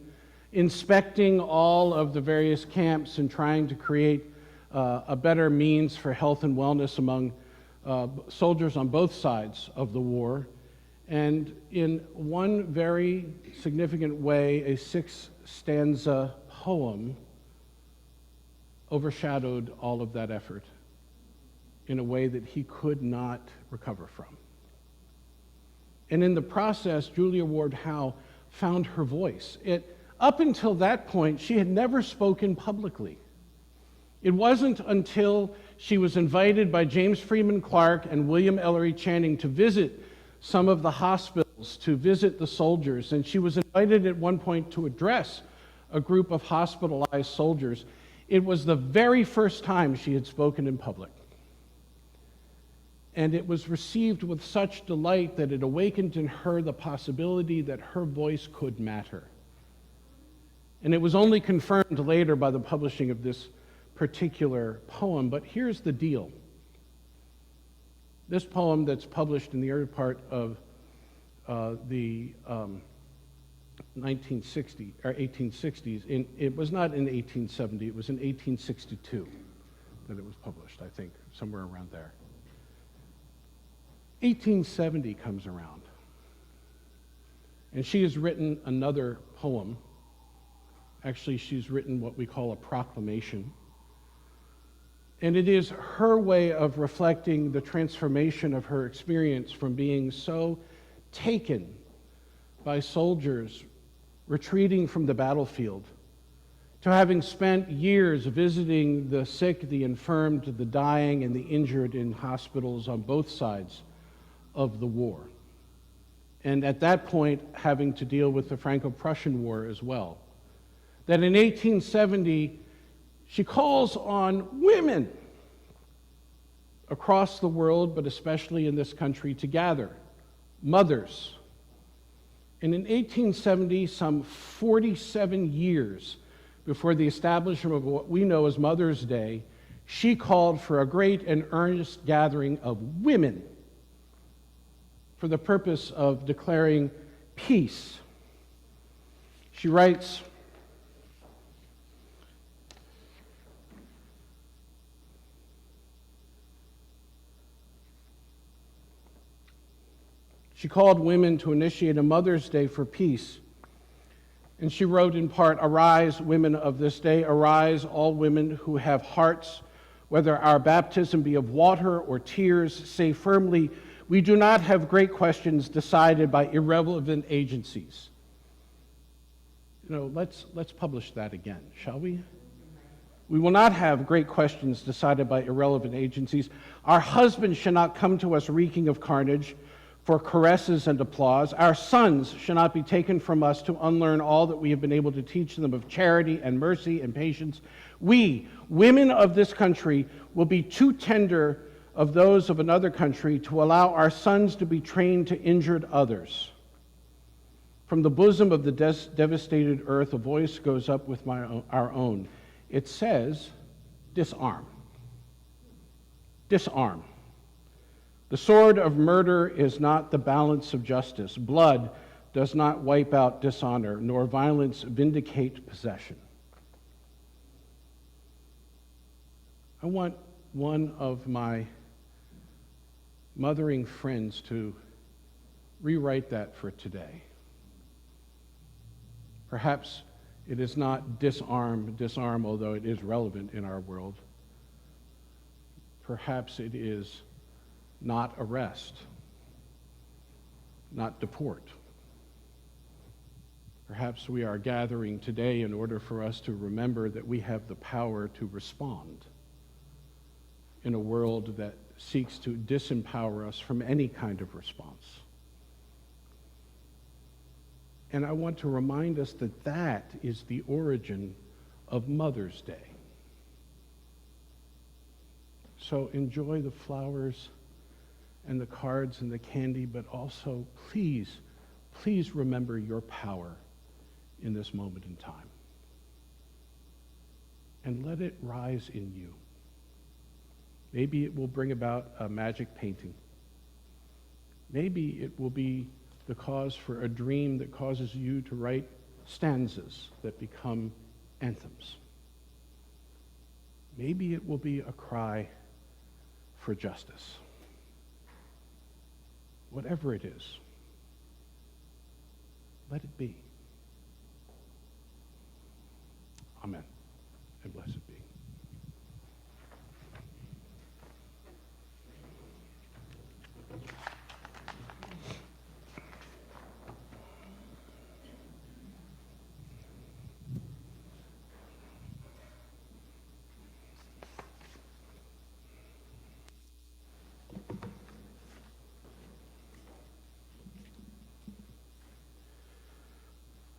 inspecting all of the various camps and trying to create a better means for health and wellness among soldiers on both sides of the war. And in one very significant way, a 6-stanza poem overshadowed all of that effort in a way that he could not recover from. And in the process, Julia Ward Howe found her voice. Up until that point, she had never spoken publicly. It wasn't until she was invited by James Freeman Clarke and William Ellery Channing to visit some of the hospitals, to visit the soldiers, and she was invited at one point to address a group of hospitalized soldiers. It was the very first time she had spoken in public. And it was received with such delight that it awakened in her the possibility that her voice could matter. And it was only confirmed later by the publishing of this particular poem. But here's the deal. This poem that's published in the early part of the 1960 or 1860s. It was not in 1870, it was in 1862 that it was published, I think, somewhere around there. 1870 comes around, and she has written another poem. Actually, she's written what we call a proclamation. And it is her way of reflecting the transformation of her experience from being so taken by soldiers retreating from the battlefield to having spent years visiting the sick, the infirmed, the dying, and the injured in hospitals on both sides of the war. And at that point, having to deal with the Franco-Prussian War as well. That in 1870, she calls on women across the world, but especially in this country, to gather, mothers. And in 1870, some 47 years before the establishment of what we know as Mother's Day, she called for a great and earnest gathering of women for the purpose of declaring peace. She writes, she called women to initiate a Mother's Day for peace. And she wrote in part, "Arise, women of this day, arise, all women who have hearts, whether our baptism be of water or tears, say firmly, we do not have great questions decided by irrelevant agencies." Let's publish that again, shall we? We will not have great questions decided by irrelevant agencies. Our husbands shall not come to us reeking of carnage for caresses and applause. Our sons shall not be taken from us to unlearn all that we have been able to teach them of charity and mercy and patience. We, women of this country, will be too tender of those of another country to allow our sons to be trained to injured others. From the bosom of the devastated earth, a voice goes up with our own. It says, disarm. Disarm. The sword of murder is not the balance of justice. Blood does not wipe out dishonor, nor violence vindicate possession. I want one of my mothering friends to rewrite that for today. Perhaps it is not disarm, although it is relevant in our world. Perhaps it is not arrest, not deport. Perhaps we are gathering today in order for us to remember that we have the power to respond in a world that seeks to disempower us from any kind of response. And I want to remind us that that is the origin of Mother's Day. So enjoy the flowers and the cards and the candy, but also please remember your power in this moment in time. And let it rise in you. Maybe it will bring about a magic painting. Maybe it will be the cause for a dream that causes you to write stanzas that become anthems. Maybe it will be a cry for justice. Whatever it is, let it be. Amen, and blessed be.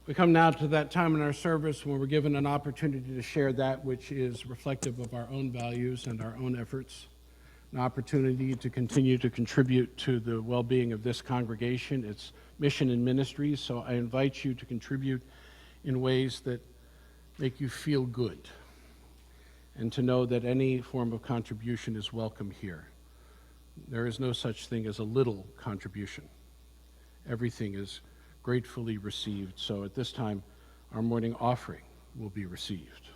We come now to that time in our service when we're given an opportunity to share that which is reflective of our own values and our own efforts, an opportunity to continue to contribute to the well-being of this congregation, its mission and ministries. So I invite you to contribute in ways that make you feel good, and to know that any form of contribution is welcome here. There is no such thing as a little contribution. Everything is gratefully received. So at this time, our morning offering will be received.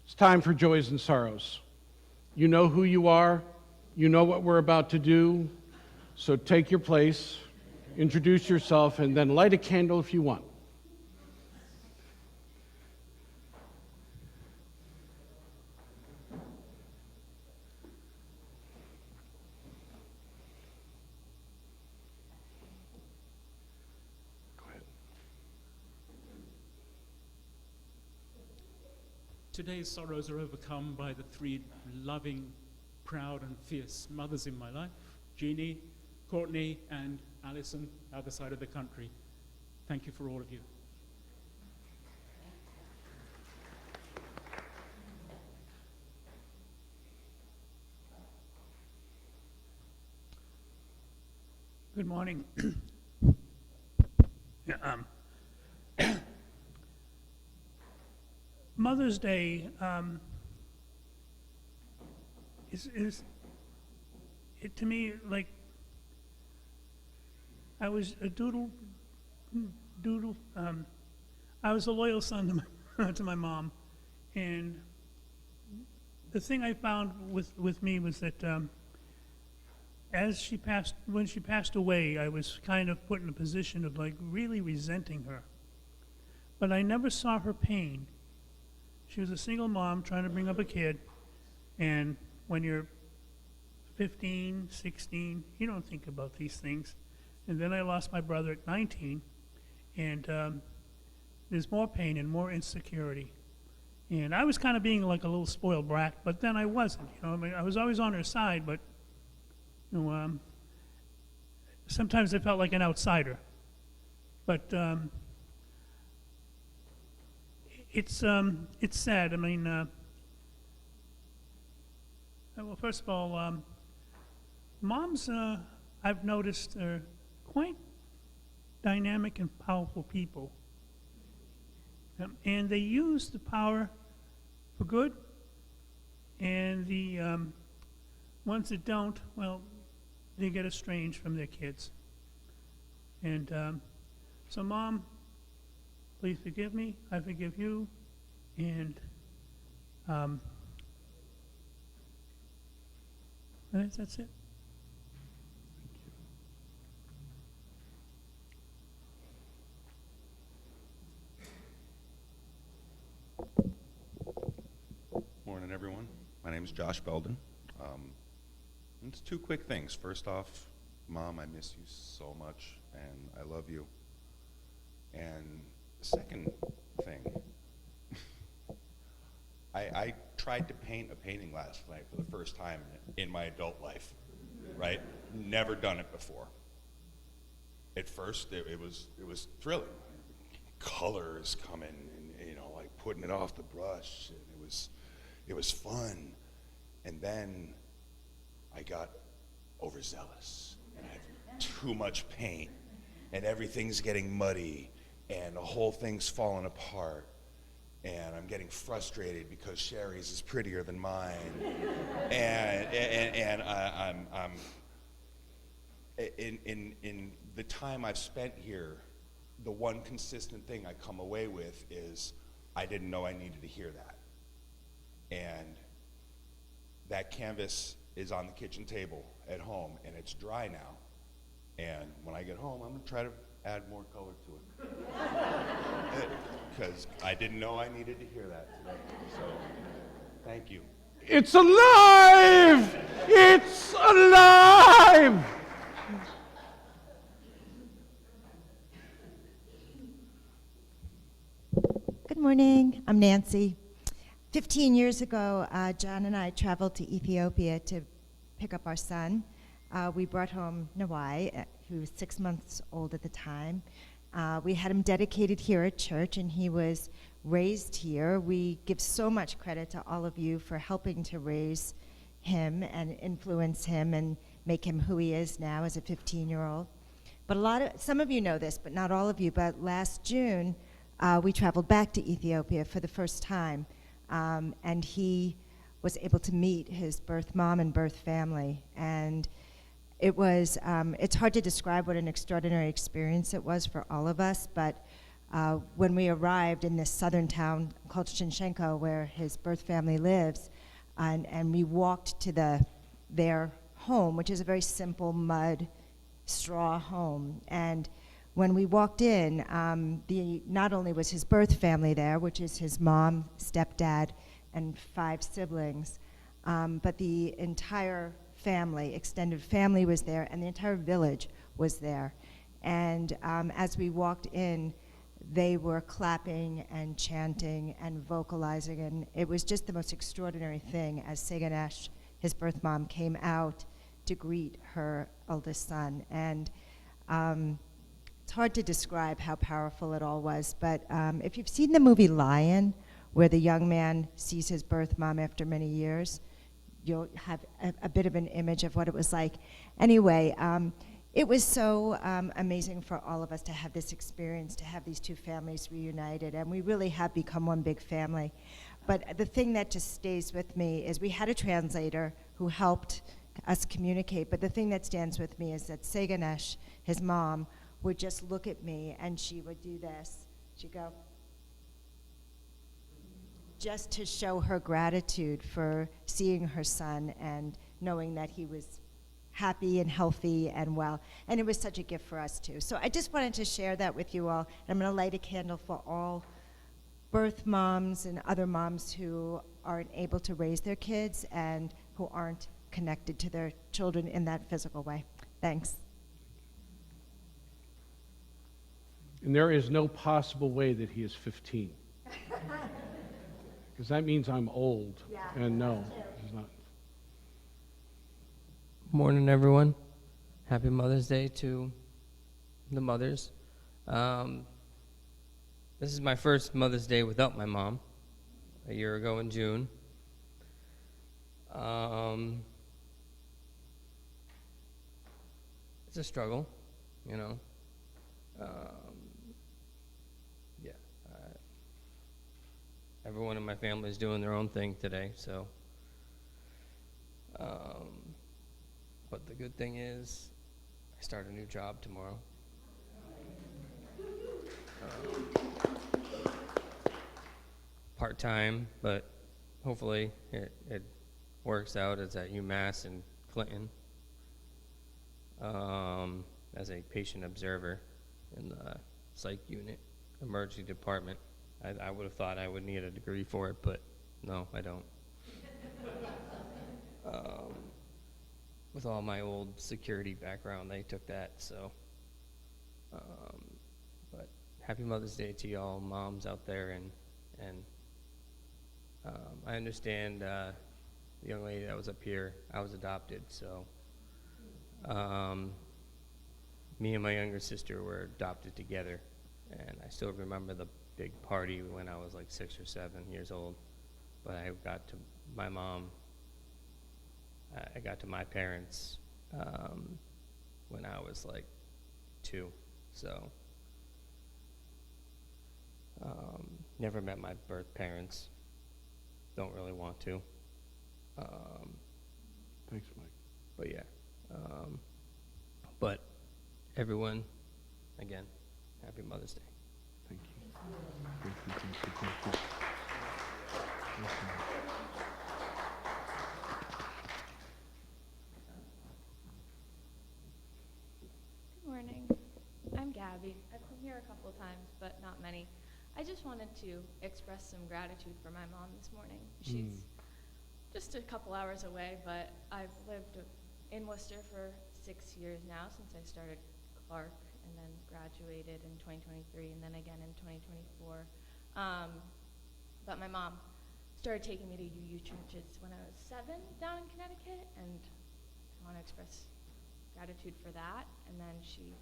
It's time for joys and sorrows. You know who you are. You know what we're about to do. So take your place, introduce yourself, and then light a candle if you want. Today's sorrows are overcome by the three loving, proud, and fierce mothers in my life, Jeannie, Courtney, and Alison, other side of the country. Thank you for all of you. Good morning. Yeah, Mother's Day is it to me like I was a I was a loyal son to my mom, and the thing I found with me was that when she passed away, I was kind of put in a position of like really resenting her, but I never saw her pain. She was a single mom trying to bring up a kid, and when you're 15, 16, you don't think about these things. And then I lost my brother at 19, and there's more pain and more insecurity. And I was kind of being like a little spoiled brat, but then I wasn't. You know, I mean, I was always on her side, but you know, sometimes I felt like an outsider. But it's sad. I mean, well, first of all, moms, I've noticed, are quite dynamic and powerful people. And they use the power for good, and the ones that don't, well, they get estranged from their kids. And so, Mom, please forgive me. I forgive you. And that's it. Morning, everyone. My name is Josh Belden. It's two quick things. First off, Mom, I miss you so much, and I love you. And the second thing, I tried to paint a painting last night for the first time in my adult life, right? Never done it before. At first, it was thrilling. Colors coming, and you know, like putting it off the brush, and it was fun. And then I got overzealous, and I had too much paint, and everything's getting muddy, and the whole thing's falling apart. And I'm getting frustrated because Sherry's is prettier than mine, and I'm in the time I've spent here, the one consistent thing I come away with is I didn't know I needed to hear that. And that canvas is on the kitchen table at home, and it's dry now. And when I get home, I'm gonna try to add more color to it. Because I didn't know I needed to hear that today. So, thank you. It's alive! It's alive! Good morning. I'm Nancy. 15 years ago, John and I traveled to Ethiopia to pick up our son. We brought home Nawai, who was 6 months old at the time. We had him dedicated here at church, and he was raised here. We give so much credit to all of you for helping to raise him and influence him and make him who he is now as a 15-year-old. But some of you know this, but not all of you, but last June, we traveled back to Ethiopia for the first time, and he was able to meet his birth mom and birth family. And it was, it's hard to describe what an extraordinary experience it was for all of us, but when we arrived in this southern town called Shinshenko, where his birth family lives, and we walked to their home, which is a very simple mud, straw home. And when we walked in, not only was his birth family there, which is his mom, stepdad, and 5 siblings, but the entire family, extended family was there, and the entire village was there. And as we walked in, they were clapping and chanting and vocalizing, and it was just the most extraordinary thing as Seganesh, his birth mom, came out to greet her eldest son. And it's hard to describe how powerful it all was, but if you've seen the movie Lion, where the young man sees his birth mom after many years, you'll have a bit of an image of what it was like. Anyway, it was so amazing for all of us to have this experience, to have these two families reunited, and we really have become one big family. But the thing that just stays with me is we had a translator who helped us communicate, but the thing that stands with me is that Seganesh, his mom, would just look at me and she would do this. She'd go, just to show her gratitude for seeing her son and knowing that he was happy and healthy and well. And it was such a gift for us too. So I just wanted to share that with you all. I'm going to light a candle for all birth moms and other moms who aren't able to raise their kids and who aren't connected to their children in that physical way. Thanks. And there is no possible way that he is 15. Because that means I'm old. And no, he's not. Morning, everyone. Happy Mother's Day to the mothers. This is my first Mother's Day without my mom, a year ago in June. It's a struggle, you know. Yeah. Everyone in my family is doing their own thing today, so. But the good thing is, I start a new job tomorrow. Part-time, but hopefully it works out. It's at UMass in Clinton as a patient observer in the psych unit, emergency department. I would have thought I would need a degree for it, but no, I don't. With all my old security background, they took that, so. But happy Mother's Day to y'all moms out there, and I understand the young lady that was up here, I was adopted, so me and my younger sister were adopted together, and I still remember the big party when I was like 6 or 7 years old. But I got to my mom, I got to my parents when I was like 2, so never met my birth parents. Don't really want to. Thanks, Mike. But yeah. But everyone, again, happy Mother's Day. Thank you. Thank you, thank you, thank you. Thank you. Good morning. I'm Gabby. I've been here a couple of times, but not many. I just wanted to express some gratitude for my mom this morning. She's just a couple hours away, but I've lived in Worcester for 6 years now since I started Clark and then graduated in 2023 and then again in 2024. But my mom started taking me to UU churches when I was 7 down in Connecticut, and I want to express gratitude for that. And then she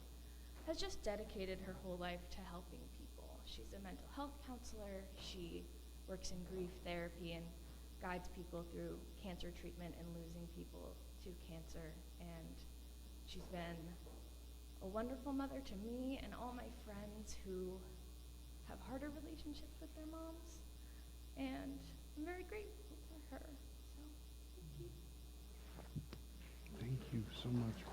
has just dedicated her whole life to helping people. She's a mental health counselor. She works in grief therapy and guides people through cancer treatment and losing people to cancer. And she's been a wonderful mother to me and all my friends who have harder relationships with their moms. And I'm very grateful for her. So, thank you. Thank you so much.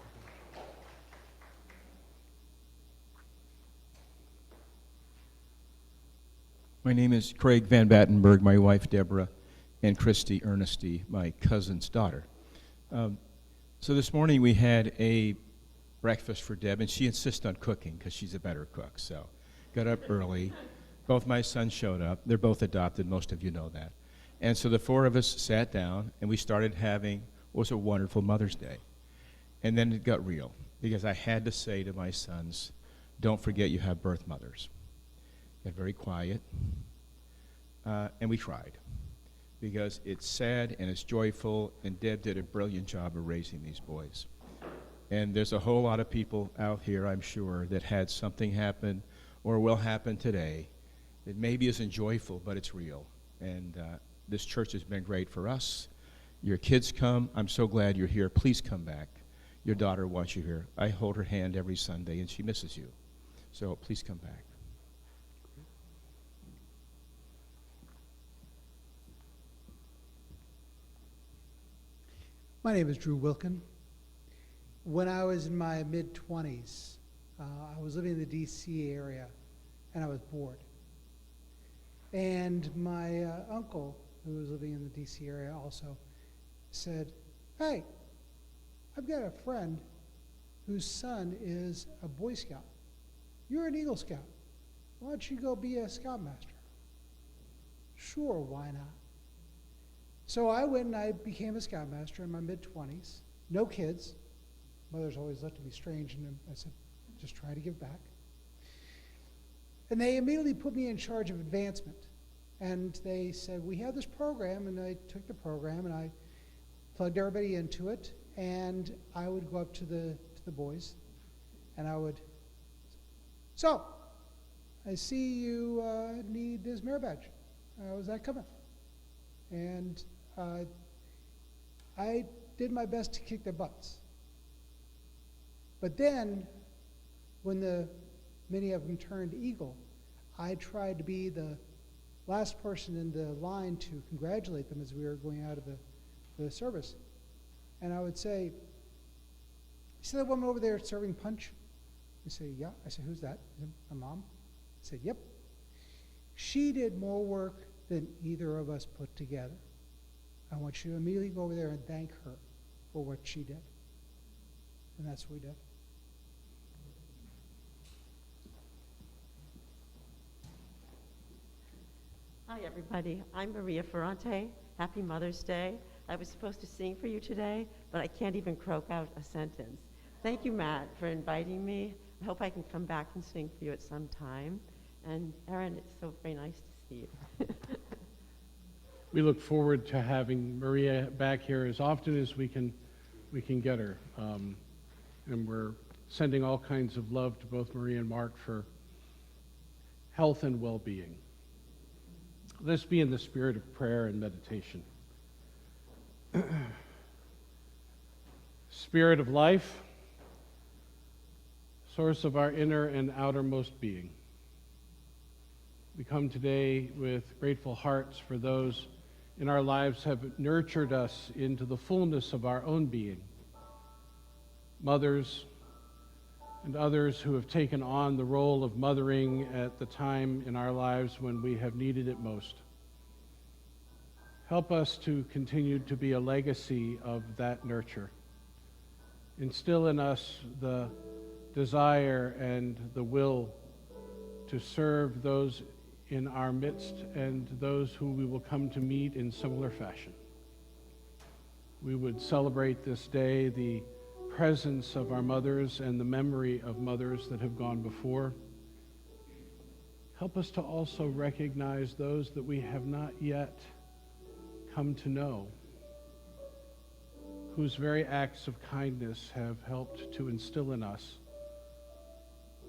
My name is Craig Van Battenberg, my wife Deborah, and Christy Ernesty, my cousin's daughter. So this morning we had a breakfast for Deb, and she insists on cooking because she's a better cook. So got up early. Both my sons showed up. They're both adopted. Most of you know that. And so the 4 of us sat down, and we started having what was a wonderful Mother's Day. And then it got real, because I had to say to my sons, don't forget you have birth mothers. Got very quiet, and we tried, because it's sad and it's joyful, and Deb did a brilliant job of raising these boys. And there's a whole lot of people out here, I'm sure, that had something happen or will happen today that maybe isn't joyful, but it's real. And this church has been great for us. Your kids come. I'm so glad you're here. Please come back. Your daughter wants you here. I hold her hand every Sunday, and she misses you. So please come back. My name is Drew Wilkin. When I was in my mid-20s, I was living in the D.C. area, and I was bored. And my uncle, who was living in the D.C. area also, said, hey, I've got a friend whose son is a Boy Scout. You're an Eagle Scout. Why don't you go be a Scoutmaster? Sure, why not? So I went and I became a Scoutmaster in my mid-20s. No kids. Mothers always looked at me strange, and I said, just try to give back. And they immediately put me in charge of advancement. And they said, we have this program, and I took the program and I plugged everybody into it, and I would go up to the boys and I would, so, I see you need this merit badge. How's that coming? And I did my best to kick their butts. But then, when many of them turned Eagle, I tried to be the last person in the line to congratulate them as we were going out of the service. And I would say, you see that woman over there serving punch? They say, yeah. I said, who's that? My mom. I said, yep. She did more work than either of us put together. I want you to immediately go over there and thank her for what she did. And that's what we did. Hi, everybody. I'm Maria Ferrante. Happy Mother's Day. I was supposed to sing for you today, but I can't even croak out a sentence. Thank you, Matt, for inviting me. I hope I can come back and sing for you at some time. And Erin, it's so very nice to see you. We look forward to having Maria back here as often as we can get her. And we're sending all kinds of love to both Maria and Mark for health and well-being. Let's be in the spirit of prayer and meditation. Spirit of life, source of our inner and outermost being. We come today with grateful hearts for those in our lives who have nurtured us into the fullness of our own being. Mothers and others who have taken on the role of mothering at the time in our lives when we have needed it most. Help us to continue to be a legacy of that nurture. Instill in us the desire and the will to serve those in our midst and those who we will come to meet in similar fashion. We would celebrate this day the presence of our mothers and the memory of mothers that have gone before. Help us to also recognize those that we have not yet come to know, whose very acts of kindness have helped to instill in us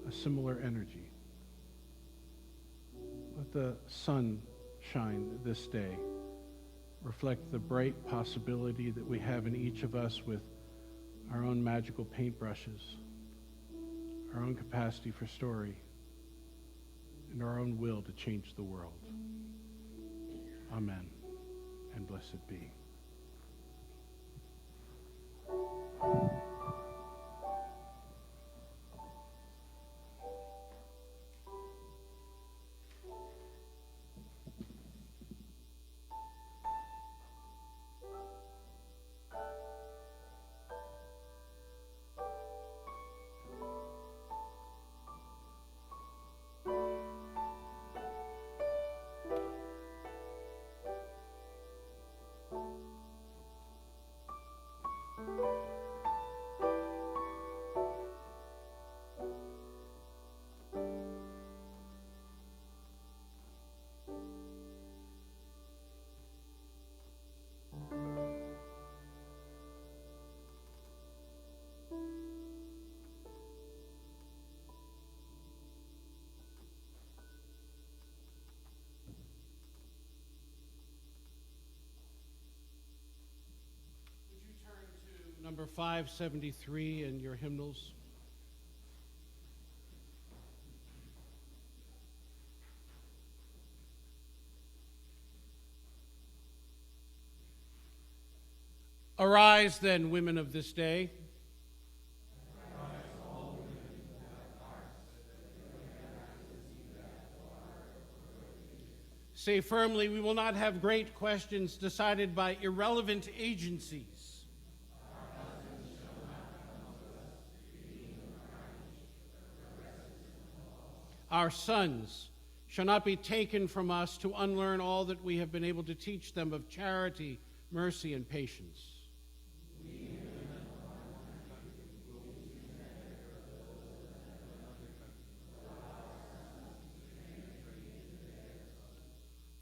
a similar energy. Let the sun shine this day, reflect the bright possibility that we have in each of us with our own magical paintbrushes, our own capacity for story, and our own will to change the world. Amen, and blessed be. Number 573 in your hymnals. Arise then, women of this day. Say firmly, we will not have great questions decided by irrelevant agencies. Our sons shall not be taken from us to unlearn all that we have been able to teach them of charity, mercy, and patience.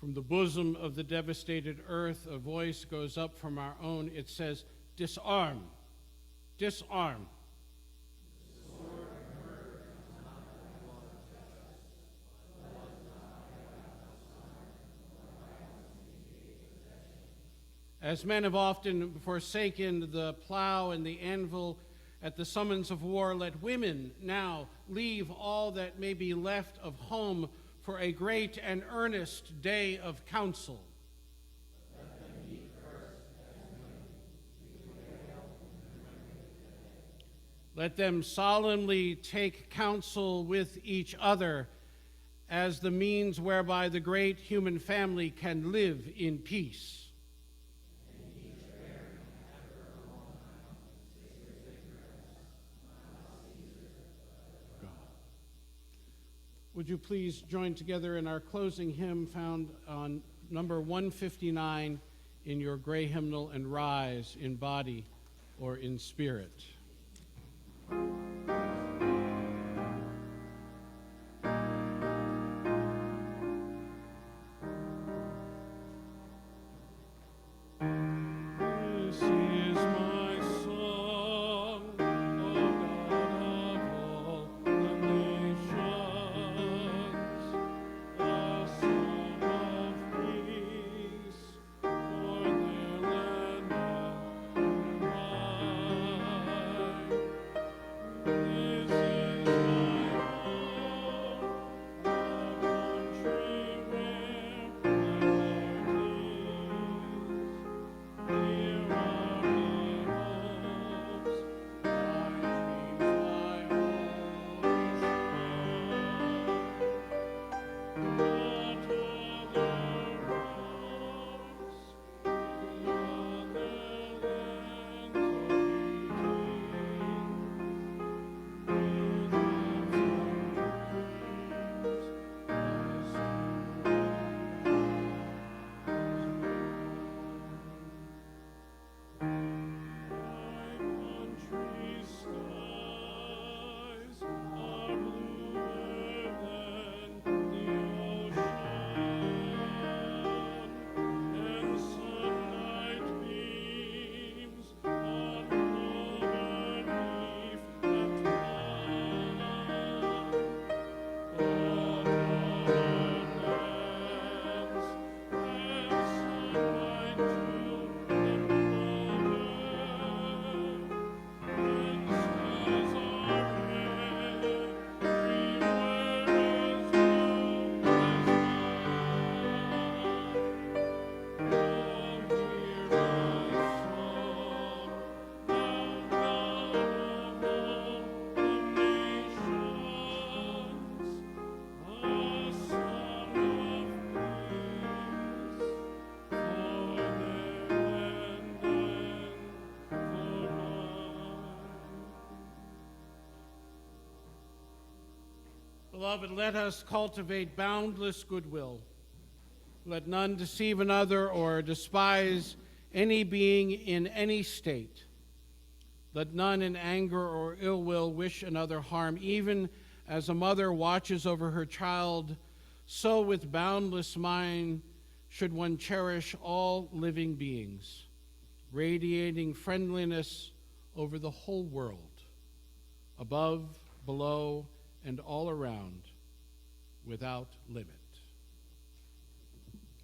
From the bosom of the devastated earth, a voice goes up from our own. It says, disarm, disarm. As men have often forsaken the plow and the anvil at the summons of war, let women now leave all that may be left of home for a great and earnest day of counsel. Let them solemnly take counsel with each other as the means whereby the great human family can live in peace. Would you please join together in our closing hymn found on number 159 in your gray hymnal, and rise in body or in spirit. This is my song, O God of all the nations, a song of peace for their land and mine. This is my home, the country where my heart is. Here are my hopes, my dreams, my holy shore. What other rose beyond the lands of eating? With loves and dreams as my country's skies are bluer than the ocean, and sunlight beams on clover leaf and pine. What other lands have sunlight too and clover, and skies are everywhere as blue as mine? Oh, hear my song, thou God of all the nations, a song of peace for their land and for mine. Beloved, let us cultivate boundless goodwill. Let none deceive another or despise any being in any state. Let none in anger or ill will wish another harm, even as a mother watches over her child, so with boundless mind should one cherish all living beings, radiating friendliness over the whole world, above, below, and all around, without limit.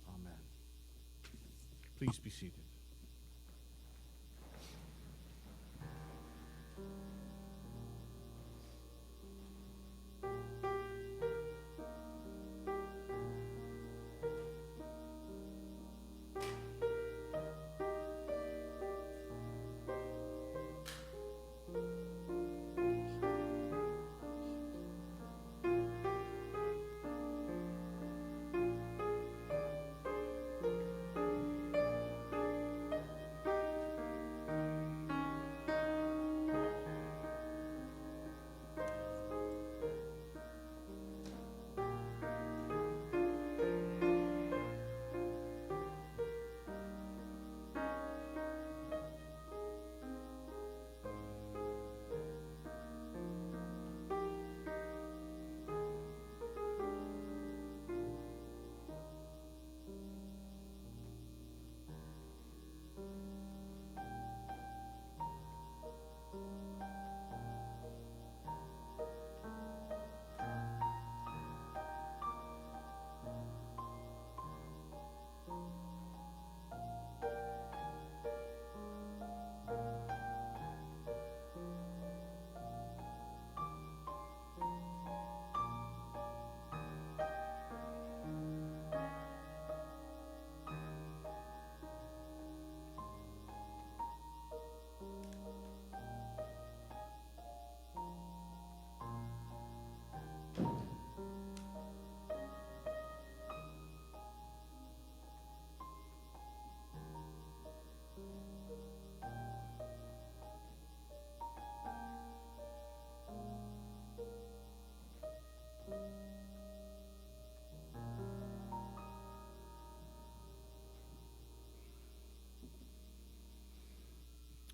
Amen. Please be seated.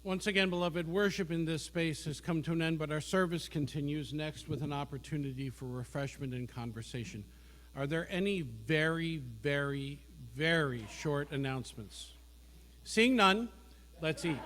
Once again, beloved, worship in this space has come to an end, but our service continues next with an opportunity for refreshment and conversation. Are there any very, very, very short announcements? Seeing none, let's eat.